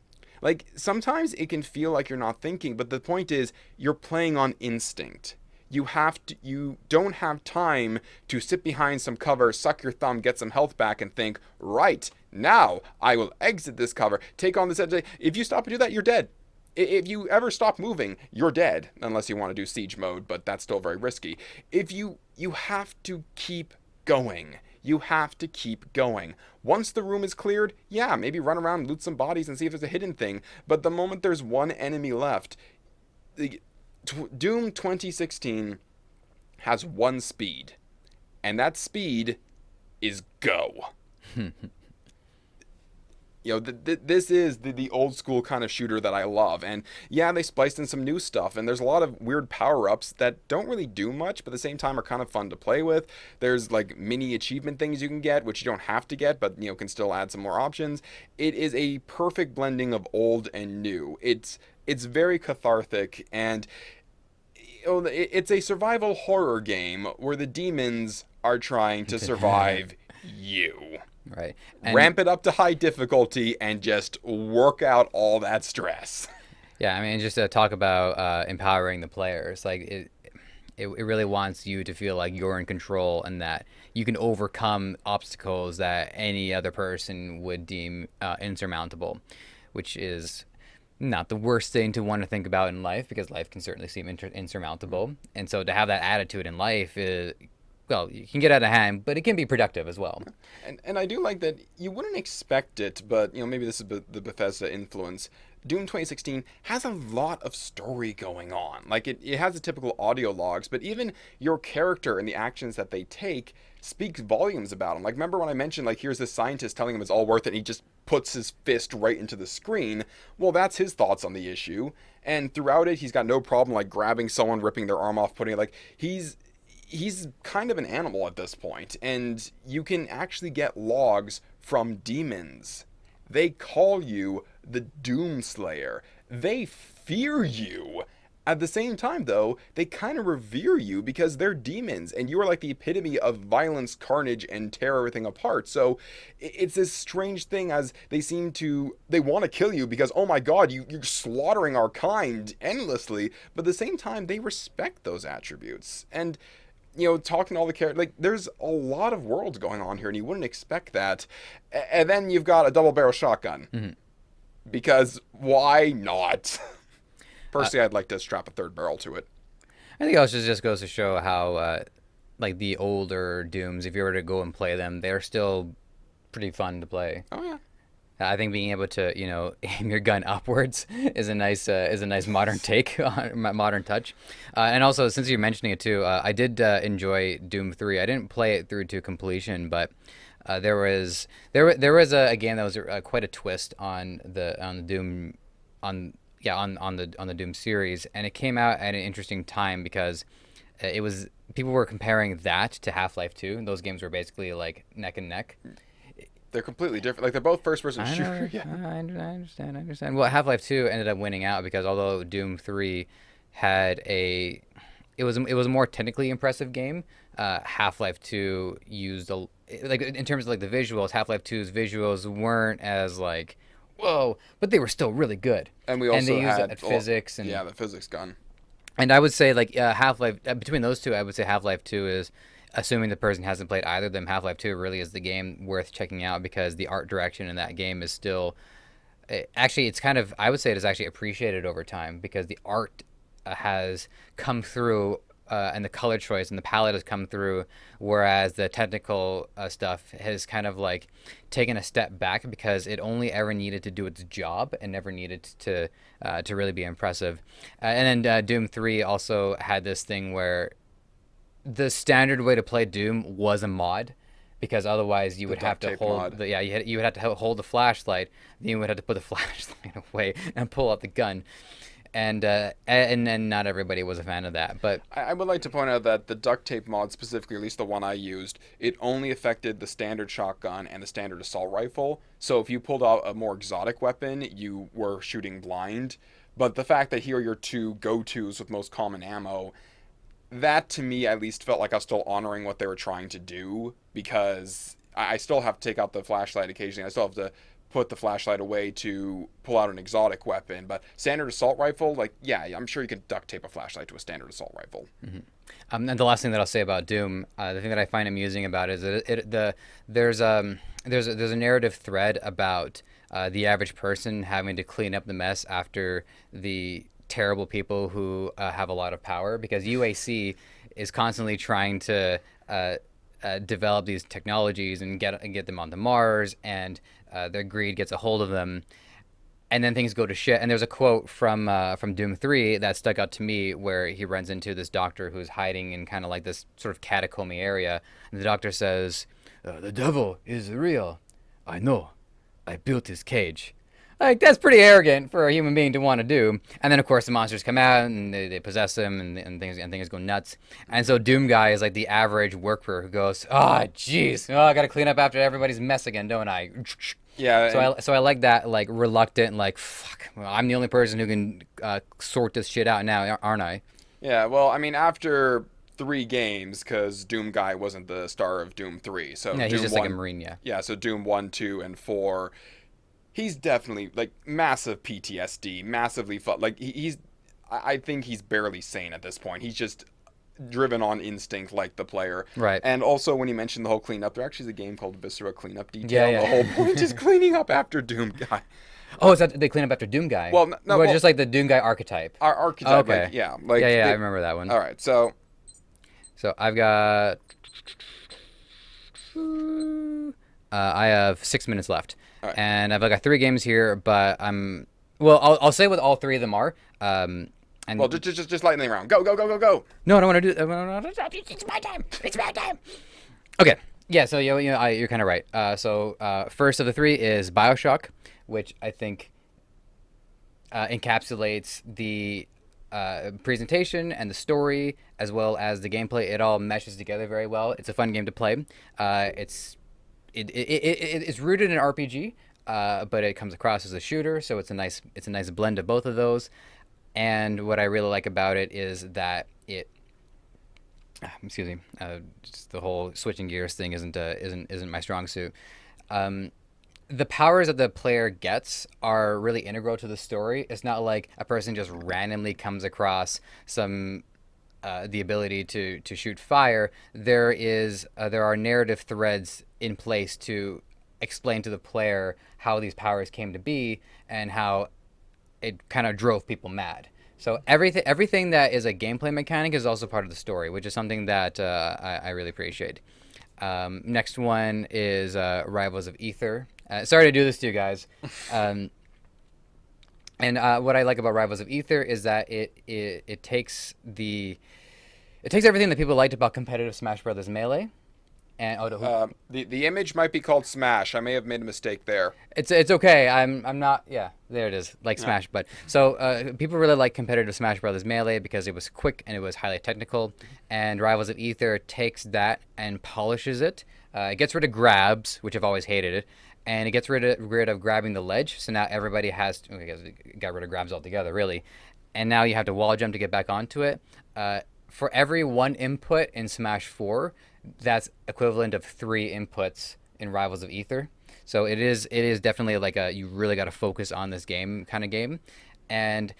Sometimes it can feel like you're not thinking, but the point is, you're playing on instinct. You don't have time to sit behind some cover, suck your thumb, get some health back, and think, right, now I will exit this cover, take on this edge. If you stop and do that, you're dead. If you ever stop moving, you're dead, unless you want to do siege mode, but that's still very risky. You have to keep going. You have to keep going. Once the room is cleared, yeah, maybe run around, loot some bodies, and see if there's a hidden thing. But the moment there's one enemy left, Doom 2016 has one speed. And that speed is go. This is the old school kind of shooter that I love. And yeah, they spliced in some new stuff, and there's a lot of weird power-ups that don't really do much, but at the same time are kind of fun to play with. There's mini achievement things you can get, which you don't have to get, but can still add some more options. It is a perfect blending of old and new. It's very cathartic, and it's a survival horror game where the demons are trying to survive you. Right. Ramp it up to high difficulty and just work out all that stress. Yeah, I mean, just to talk about empowering the players, it really wants you to feel like you're in control and that you can overcome obstacles that any other person would deem insurmountable, which is not the worst thing to want to think about in life, because life can certainly seem insurmountable. And so to have that attitude in life well, you can get out of hand, but it can be productive as well. And I do like that you wouldn't expect it, but maybe this is the Bethesda influence. Doom 2016 has a lot of story going on. Like it has the typical audio logs, but even your character and the actions that they take speaks volumes about him. Like remember when I mentioned like here's this scientist telling him it's all worth it and he just puts his fist right into the screen. Well, that's his thoughts on the issue. And throughout it, he's got no problem like grabbing someone, ripping their arm off, putting it like he's kind of an animal at this point, and you can actually get logs from demons. They call you the Doomslayer. They fear you. At the same time, though, they kind of revere you because they're demons, and you are like the epitome of violence, carnage, and tear everything apart. So it's this strange thing as they want to kill you because, oh my god, you're slaughtering our kind endlessly, but at the same time, they respect those attributes. And talking to all the characters, like, there's a lot of worlds going on here, and you wouldn't expect that. And then you've got a double-barrel shotgun. Mm-hmm. Because why not? Personally, I'd like to strap a third barrel to it. I think it also just goes to show how, like, the older Dooms, if you were to go and play them, they're still pretty fun to play. Oh, yeah. I think being able to, aim your gun upwards is a nice modern take, modern touch. And also, since you're mentioning it too, I did enjoy Doom 3. I didn't play it through to completion, but there was a game that was quite a twist on the Doom on the Doom series, and it came out at an interesting time because it was people were comparing that to Half-Life 2. Those games were basically like neck and neck. They're completely different. Like they're both first-person shooter. Yeah. I understand. Well, Half-Life 2 ended up winning out because although Doom 3 had it was a more technically impressive game. Half-Life 2 used like in terms of like the visuals. Half-Life 2's visuals weren't as like whoa, but they were still really good. And we also they used had physics and the physics gun. And I would say like Half-Life between those two, I would say Half-Life 2 is. Assuming the person hasn't played either of them, Half-Life 2 really is the game worth checking out because the art direction in that game is still... Actually, it's kind of... I would say it is actually appreciated over time because the art has come through and the color choice and the palette has come through, whereas the technical stuff has kind of like taken a step back because it only ever needed to do its job and never needed to really be impressive. And then Doom 3 also had this thing where the standard way to play Doom was a mod, because otherwise you would have to hold you would have to hold the flashlight, then you would have to put the flashlight away and pull out the gun, and not everybody was a fan of that. But I would like to point out that the duct tape mod specifically, at least the one I used, it only affected the standard shotgun and the standard assault rifle. So if you pulled out a more exotic weapon, you were shooting blind. But the fact that here are your two go-tos with most common ammo, that to me at least felt like I was still honoring what they were trying to do, because I still have to take out the flashlight occasionally. I still have to put the flashlight away to pull out an exotic weapon. But standard assault rifle, like, yeah, I'm sure you can duct tape a flashlight to a standard assault rifle. Mm-hmm. And the last thing that I'll say about Doom, the thing that I find amusing about it is that there's a narrative thread about the average person having to clean up the mess after the terrible people who have a lot of power, because UAC is constantly trying to develop these technologies and get them onto Mars, and their greed gets a hold of them, and then things go to shit. And there's a quote from Doom 3 that stuck out to me where he runs into this doctor who's hiding in kind of like this sort of catacomby area, and the doctor says, "The devil is real. I know. I built his cage." Like, that's pretty arrogant for a human being to want to do. And then, of course, the monsters come out and they possess him, and things go nuts. And so Doom Guy is like the average worker who goes, jeez, I got to clean up after everybody's mess again, don't I? Yeah. So I like that, like, reluctant, like, fuck, well, I'm the only person who can sort this shit out now, aren't I? Yeah, well, I mean, after 3 games, because Doom Guy wasn't the star of Doom 3. So yeah, he's Doom just 1, like a Marine, yeah. Yeah, so Doom 1, 2, and 4... he's definitely, like, massive PTSD, massively like, I think he's barely sane at this point. He's just driven on instinct like the player. Right. And also, when you mentioned the whole cleanup, there actually is a game called Viscera Cleanup Detail. Yeah. The whole point is cleaning up after Doom Guy. Oh, is that they clean up after Doom Guy? Well, no, well, just like the Doom Guy archetype. Our archetype, okay. like, yeah. Like, I remember that one. All right, so I've got I have 6 minutes left, All right. and I've got 3 games here. But well. I'll say what all 3 of them are. Well, And just lightning round. Go, go, go, go, go. no, I don't want to do. It's my time. It's my time. Okay. Yeah. So you're kind of right. First of the 3 is BioShock, which I think encapsulates the presentation and the story as well as the gameplay. It all meshes together very well. It's a fun game to play. It's rooted in RPG, but it comes across as a shooter, so it's a nice blend of both of those. And what I really like about it is that excuse me, just the whole switching gears thing isn't my strong suit. The powers that the player gets are really integral to the story. It's not like a person just randomly comes across some the ability to shoot fire. There are narrative threads in place to explain to the player how these powers came to be and how it kind of drove people mad. So everything that is a gameplay mechanic is also part of the story, which is something that I really appreciate. Next one is Rivals of Ether. Sorry to do this to you guys. And what I like about Rivals of Ether is that it takes everything that people liked about competitive Smash Brothers Melee. And The image might be called Smash. I may have made a mistake there. it's okay. I'm not. Yeah, there it is. Like Smash, but so people really like competitive Smash Brothers Melee because it was quick and it was highly technical. And Rivals of Ether takes that and polishes it. It gets rid of grabs, which I've always hated it, and it gets rid of grabbing the ledge. So now everybody has to, I guess it got rid of grabs altogether, really. And now you have to wall jump to get back onto it. For every 1 input in Smash 4, that's equivalent of 3 inputs in Rivals of Ether. So it is definitely like you really got to focus on this game kind of game. And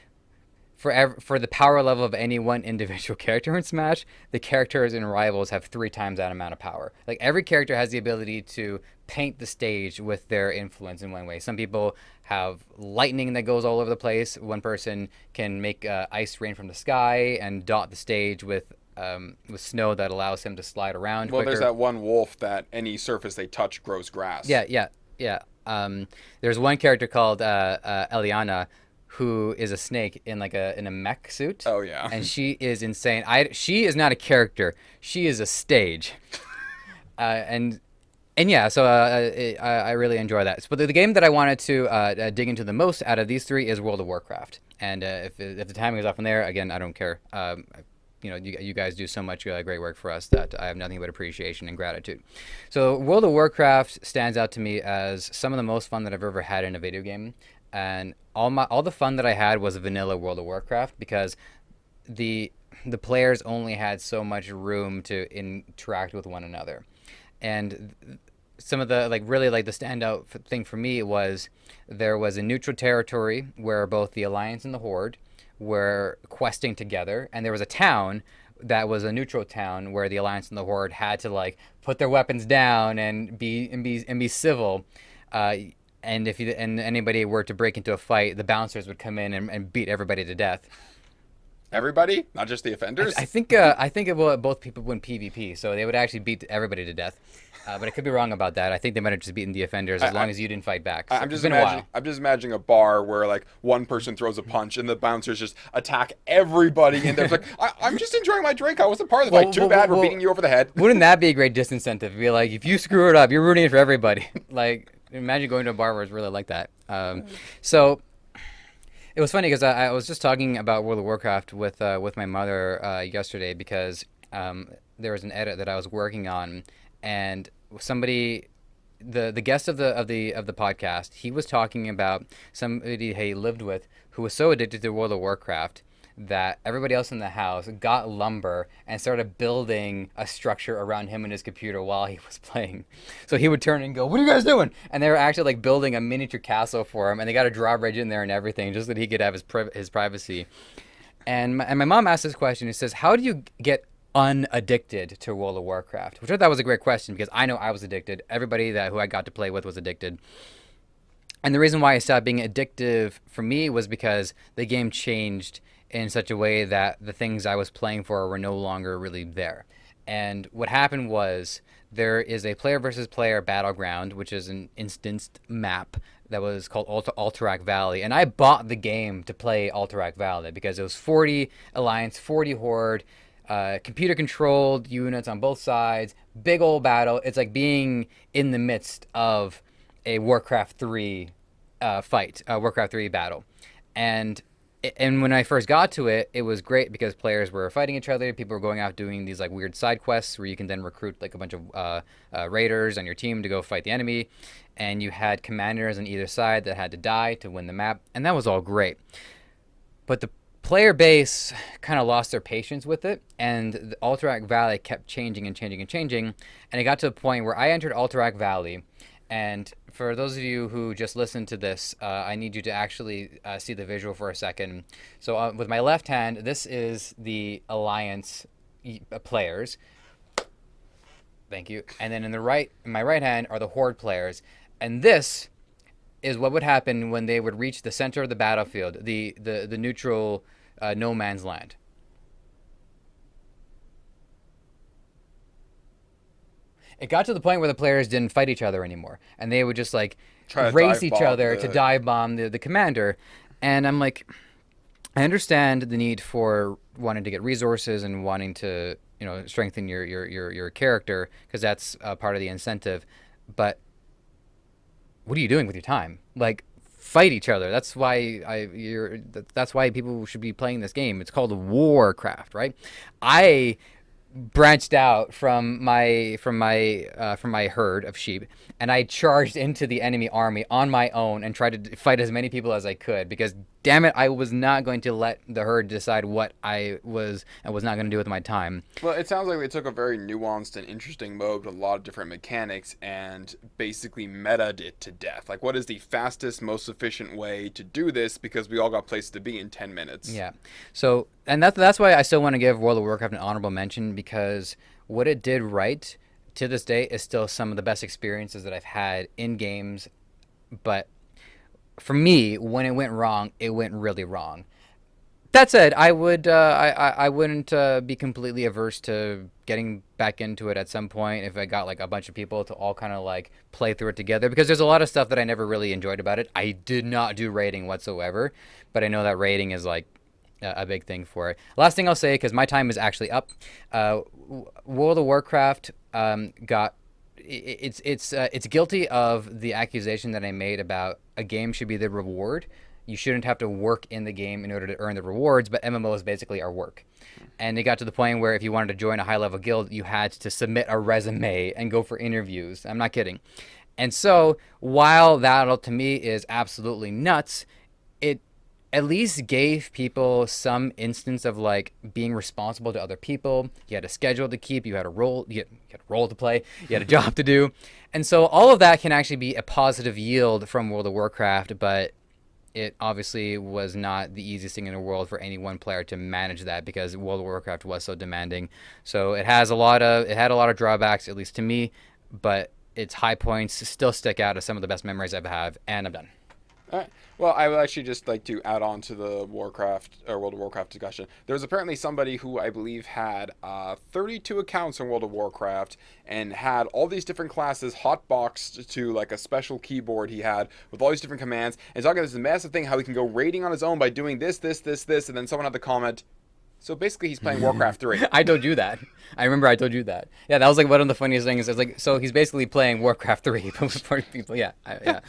for the power level of any one individual character in Smash, the characters in Rivals have 3 times that amount of power. Like every character has the ability to paint the stage with their influence in one way. Some people have lightning that goes all over the place. One person can make ice rain from the sky and dot the stage with snow that allows him to slide around Well, quicker. there's that one wolf that any surface they touch grows grass. Yeah. There's one character called Eliana, who is a snake in in a mech suit. Oh, yeah. And she is insane. She is not a character. She is a stage. And yeah, so I really enjoy that. But the game that I wanted to dig into the most out of these 3 is World of Warcraft. And if the timing is off from there, again, I don't care. You guys do so much great work for us that I have nothing but appreciation and gratitude. So World of Warcraft stands out to me as some of the most fun that I've ever had in a video game. And all the fun that I had was vanilla World of Warcraft because the players only had so much room to interact with one another. And some of the really the standout thing for me was there was a neutral territory where both the Alliance and the Horde were questing together, and there was a town that was a neutral town where the Alliance and the Horde had to put their weapons down and be civil. And if anybody were to break into a fight, the bouncers would come in and beat everybody to death. Everybody, not just the offenders. I think both people win PvP, so they would actually beat everybody to death. But I could be wrong about that. I think they might have just beaten the offenders as long as you didn't fight back. So I'm it's been a while. I'm just imagining a bar where one person throws a punch and the bouncers just attack everybody in there. It's I'm just enjoying my drink. I wasn't part of the fight. Too bad we're beating you over the head. Wouldn't that be a great disincentive? Be like, if you screw it up, you're ruining it for everybody. Imagine going to a bar where it's really like that. So it was funny because I was just talking about World of Warcraft with my mother yesterday because there was an edit that I was working on, and somebody, the guest of the podcast, he was talking about somebody he lived with who was so addicted to World of Warcraft that everybody else in the house got lumber and started building a structure around him and his computer while he was playing. So he would turn and go, "What are you guys doing?" And they were actually building a miniature castle for him, and they got a drawbridge in there and everything just that he could have his privacy. And my mom asked this question. It says, "How do you get unaddicted to World of Warcraft?" Which I thought was a great question because I know I was addicted. Everybody who I got to play with was addicted. And the reason why it stopped being addictive for me was because the game changed in such a way that the things I was playing for were no longer really there. And what happened was there is a player versus player battleground, which is an instanced map that was called Alterac Valley. And I bought the game to play Alterac Valley because it was 40 Alliance, 40 Horde, computer controlled units on both sides, big old battle. It's like being in the midst of a Warcraft 3 fight, Warcraft 3 battle. And and when I first got to it, it was great because players were fighting each other. People were going out doing these like weird side quests where you can then recruit like a bunch of raiders on your team to go fight the enemy, and you had commanders on either side that had to die to win the map, and that was all great. But the player base kind of lost their patience with it, and the Alterac Valley kept changing and changing and changing, and it got to a point where I entered Alterac Valley, and for those of you who just listened to this, I need you to actually see the visual for a second. So with my left hand, this is the Alliance players. Thank you. And then in my right hand are the Horde players, and this is what would happen when they would reach the center of the battlefield, the neutral no man's land. It got to the point where the players didn't fight each other anymore, and they would just like Try to race dive each bomb other to the- dive bomb the commander. And I'm like, I understand the need for wanting to get resources and wanting to, you know, strengthen your character because that's part of the incentive. But what are you doing with your time? Like, fight each other. That's why people should be playing this game. It's called Warcraft, right? I branched out from my herd of sheep, and I charged into the enemy army on my own and tried to fight as many people as I could because damn it, I was not going to let the herd decide what I was and was not going to do with my time. Well, it sounds like they took a very nuanced and interesting mode with a lot of different mechanics and basically meta'd it to death. Like, what is the fastest, most efficient way to do this? Because we all got places to be in 10 minutes. Yeah. So, and that's why I still want to give World of Warcraft an honorable mention because what it did right to this day is still some of the best experiences that I've had in games. But for me, when it went wrong, it went really wrong. That said, I wouldn't be completely averse to getting back into it at some point if I got like a bunch of people to all kind of like play through it together because there's a lot of stuff that I never really enjoyed about it. I did not do raiding whatsoever, but I know that raiding is like a big thing for it. Last thing I'll say, because my time is actually up, World of Warcraft got it's guilty of the accusation that I made about a game should be the reward. You shouldn't have to work in the game in order to earn the rewards, but MMOs basically are work. And it got to the point where if you wanted to join a high-level guild, you had to submit a resume and go for interviews. I'm not kidding. And so while that to me is absolutely nuts, it at least gave people some instance of like being responsible to other people. You had a schedule to keep, you had a role to play, you had a job to do. And so all of that can actually be a positive yield from World of Warcraft, but it obviously was not the easiest thing in the world for any one player to manage that because World of Warcraft was so demanding. So it had a lot of drawbacks, at least to me, but its high points still stick out as some of the best memories I've had, and I'm done. All right. Well, I would actually just like to add on to the Warcraft or World of Warcraft discussion. There was apparently somebody who I believe had 32 accounts in World of Warcraft and had all these different classes hotboxed to like a special keyboard he had with all these different commands. And talking about this massive thing how he can go raiding on his own by doing this, and then someone had the comment. So basically, he's playing Warcraft 3. I told you that. I remember I told you that. Yeah, that was like one of the funniest things. It's like, so he's basically playing Warcraft 3 for people. Yeah, yeah.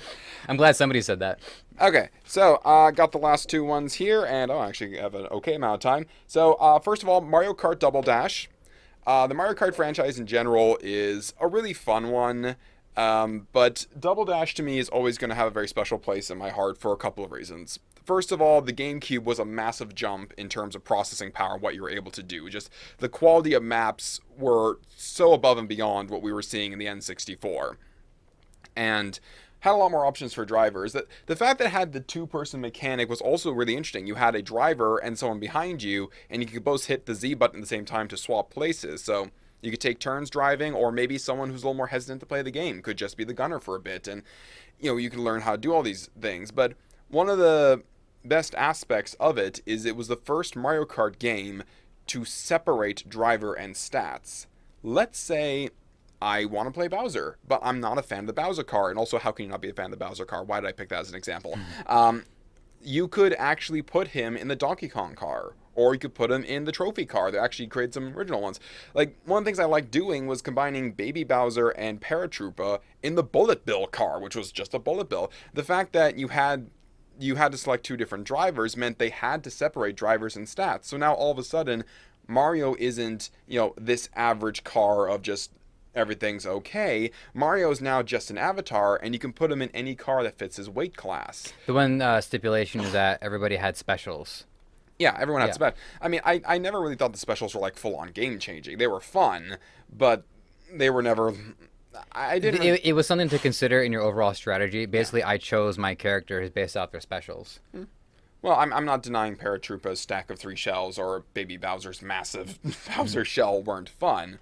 I'm glad somebody said that. Okay, so got the last two ones here, and I actually have an okay amount of time. So first of all, Mario Kart Double Dash. The Mario Kart franchise in general is a really fun one, but Double Dash to me is always going to have a very special place in my heart for a couple of reasons. First of all, the GameCube was a massive jump in terms of processing power, what you were able to do. Just the quality of maps were so above and beyond what we were seeing in the N64. And had a lot more options for drivers. The fact that it had the two-person mechanic was also really interesting. You had a driver and someone behind you, and you could both hit the Z button at the same time to swap places. So you could take turns driving, or maybe someone who's a little more hesitant to play the game could just be the gunner for a bit. And, you know, you could learn how to do all these things. But one of the best aspects of it is it was the first Mario Kart game to separate driver and stats. let's say I want to play Bowser, but I'm not a fan of the Bowser car. And also, how can you not be a fan of the Bowser car? Why did I pick that as an example? You could actually put him in the Donkey Kong car, or you could put him in the trophy car. They actually created some original ones. Like, one of the things I liked doing was combining Baby Bowser and Paratroopa in the Bullet Bill car, which was just a Bullet Bill. The fact that you had to select two different drivers meant they had to separate drivers and stats. So now all of a sudden, Mario isn't, this average car of just everything's okay. Mario is now just an avatar, and you can put him in any car that fits his weight class. The one stipulation is that everybody had specials. Yeah, everyone had Yeah. special. I mean, I never really thought the specials were like full on game changing. They were fun, but they were never. I didn't. It was something to consider in your overall strategy. Basically, I chose my characters based off their specials. Well, I'm not denying Paratroopa's stack of 3 shells or Baby Bowser's massive Bowser shell weren't fun,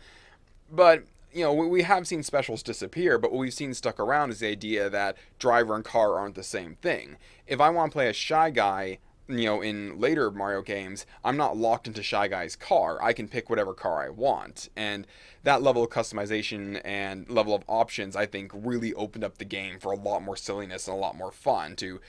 but we have seen specials disappear. But what we've seen stuck around is the idea that driver and car aren't the same thing. If I want to play a Shy Guy, in later Mario games, I'm not locked into Shy Guy's car. I can pick whatever car I want. And that level of customization and level of options, I think, really opened up the game for a lot more silliness and a lot more fun to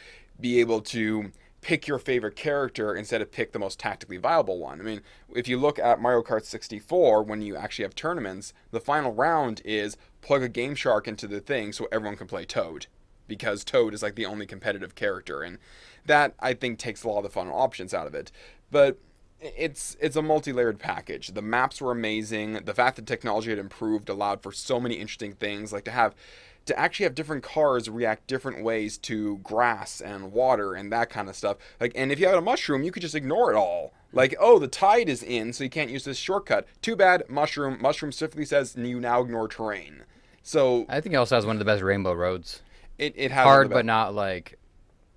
be able to pick your favorite character instead of pick the most tactically viable one. I mean, if you look at Mario Kart 64, when you actually have tournaments, the final round is plug a Game Shark into the thing so everyone can play Toad, because Toad is like the only competitive character, and that, I think, takes a lot of the fun options out of it. But it's a multi-layered package. The maps were amazing. The fact that technology had improved allowed for so many interesting things, like to actually have different cars react different ways to grass and water and that kind of stuff. Like, and if you had a mushroom, you could just ignore it all. Like, oh, the tide is in, so you can't use this shortcut. Too bad, mushroom. Mushroom specifically says you now ignore terrain. So I think it also has one of the best rainbow roads. it has Hard, but not like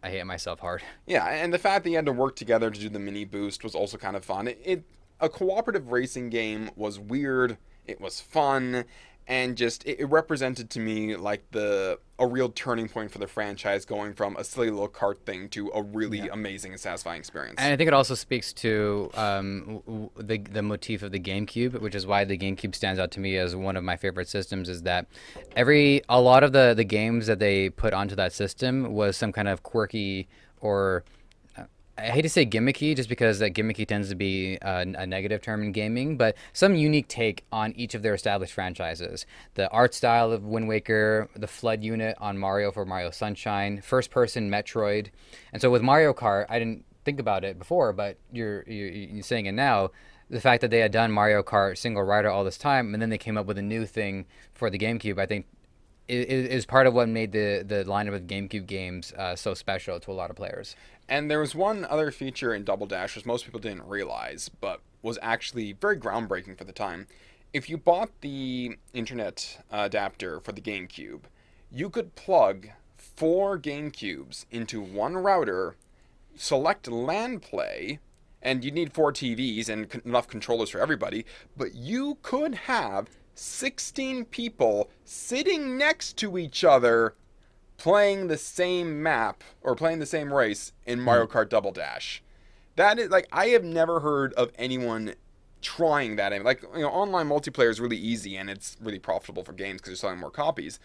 I hate myself hard. Yeah, and the fact that you had to work together to do the mini boost was also kind of fun. A cooperative racing game was weird. It was fun, and just it represented to me like a real turning point for the franchise, going from a silly little kart thing to a really amazing and satisfying experience. And I think it also speaks to the motif of the GameCube, which is why the GameCube stands out to me as one of my favorite systems. Is that a lot of the games that they put onto that system was some kind of quirky or I hate to say gimmicky, just because that gimmicky tends to be a negative term in gaming, but some unique take on each of their established franchises. The art style of Wind Waker, the Flood unit on Mario for Mario Sunshine, first-person Metroid. And so with Mario Kart, I didn't think about it before, but you're saying it now. The fact that they had done Mario Kart single rider all this time, and then they came up with a new thing for the GameCube, I think is part of what made the lineup of GameCube games so special to a lot of players. And there was one other feature in Double Dash, which most people didn't realize, but was actually very groundbreaking for the time. If you bought the internet adapter for the GameCube, you could plug 4 GameCubes into one router, select LAN play, and you'd need 4 TVs and enough controllers for everybody, but you could have 16 people sitting next to each other playing the same map or playing the same race in Mario Kart Double Dash. That is, like, I have never heard of anyone trying that. Like, online multiplayer is really easy and it's really profitable for games because you're selling more copies.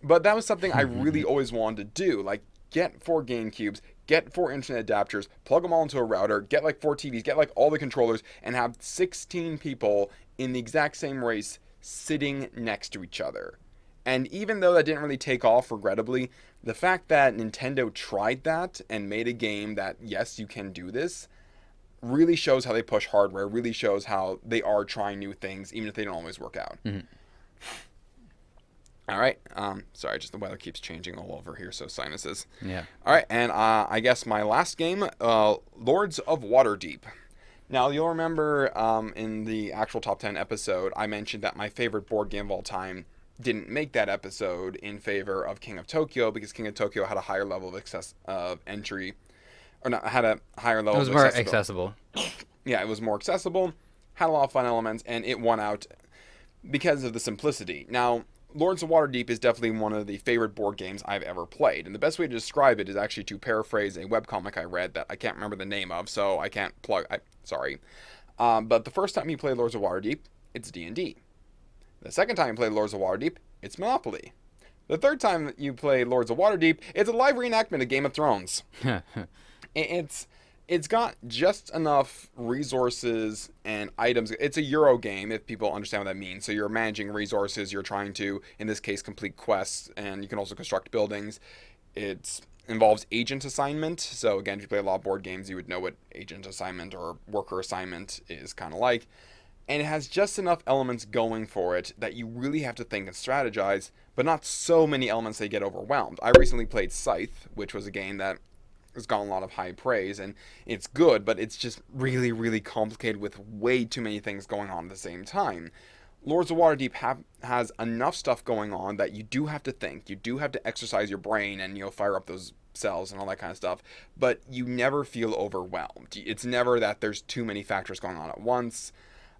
But that was something I really always wanted to do. Like, get 4 GameCubes, get 4 internet adapters, plug them all into a router, get like 4 TVs, get like all the controllers, and have 16 people in the exact same race sitting next to each other. And even though that didn't really take off, regrettably, the fact that Nintendo tried that and made a game that, yes, you can do this, really shows how they push hardware, really shows how they are trying new things, even if they don't always work out. Mm-hmm. All right. Sorry, just the weather keeps changing all over here, so sinuses. Yeah. All right, and I guess my last game, Lords of Waterdeep. Now, you'll remember in the actual Top 10 episode, I mentioned that my favorite board game of all time didn't make that episode in favor of King of Tokyo, because King of Tokyo had a higher level of entry, or not, had a higher level of It was more accessible. Yeah, it was more accessible, had a lot of fun elements, and it won out because of the simplicity. Now, Lords of Waterdeep is definitely one of the favorite board games I've ever played, and the best way to describe it is actually to paraphrase a webcomic I read that I can't remember the name of, so I can't plug. Sorry. But the first time you play Lords of Waterdeep, it's D&D. The second time you play Lords of Waterdeep, it's Monopoly. The third time you play Lords of Waterdeep, it's a live reenactment of Game of Thrones. It's got just enough resources and items. It's a Euro game, if people understand what that means. So you're managing resources. You're trying to, in this case, complete quests, and you can also construct buildings. It involves agent assignment. So again, if you play a lot of board games, you would know what agent assignment or worker assignment is kind of like. And it has just enough elements going for it that you really have to think and strategize, but not so many elements that you get overwhelmed. I recently played Scythe, which was a game that has gotten a lot of high praise, and it's good, but it's just really, really complicated with way too many things going on at the same time. Lords of Waterdeep has enough stuff going on that you do have to think, you do have to exercise your brain, and fire up those cells and all that kind of stuff, but you never feel overwhelmed. It's never that there's too many factors going on at once.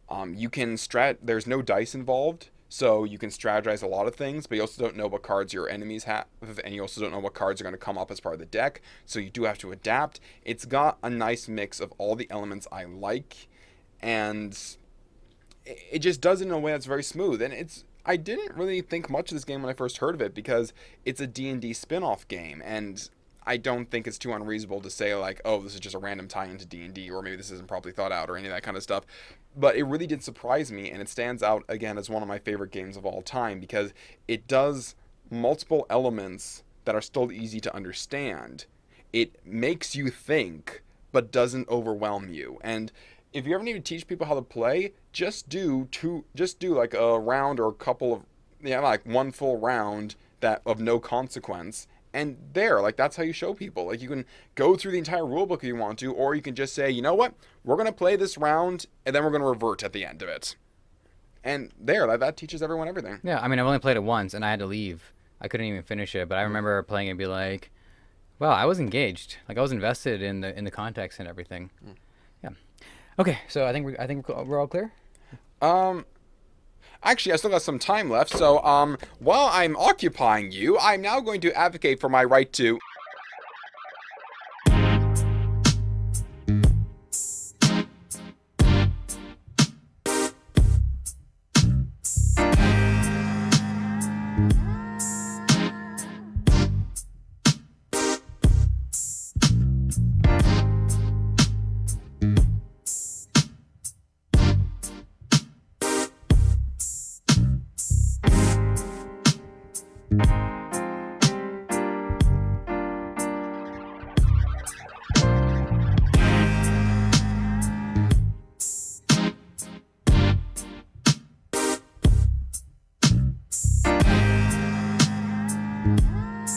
There's no dice involved, so you can strategize a lot of things, but you also don't know what cards your enemies have, and you also don't know what cards are going to come up as part of the deck, so you do have to adapt. It's got a nice mix of all the elements I like, and it just does it in a way that's very smooth. And I didn't really think much of this game when I first heard of it, because it's a D&D spin-off game, and I don't think it's too unreasonable to say, like, oh, this is just a random tie into D&D, or maybe this isn't properly thought out, or any of that kind of stuff. But it really did surprise me, and it stands out, again, as one of my favorite games of all time, because it does multiple elements that are still easy to understand. It makes you think, but doesn't overwhelm you. And if you ever need to teach people how to play, just do like a round or a couple of, like one full round that of no consequence. And that's how you show people. Like, you can go through the entire rulebook if you want to, or you can just say, you know what, we're going to play this round, and then we're going to revert at the end of it. And that teaches everyone everything. Yeah, I mean, I've only played it once, and I had to leave. I couldn't even finish it, but I remember playing it and be like, wow, I was engaged. Like, I was invested in the context and everything. Yeah. Okay, so I think we're all clear? Actually, I still got some time left, so while I'm occupying you, I'm now going to advocate for my right to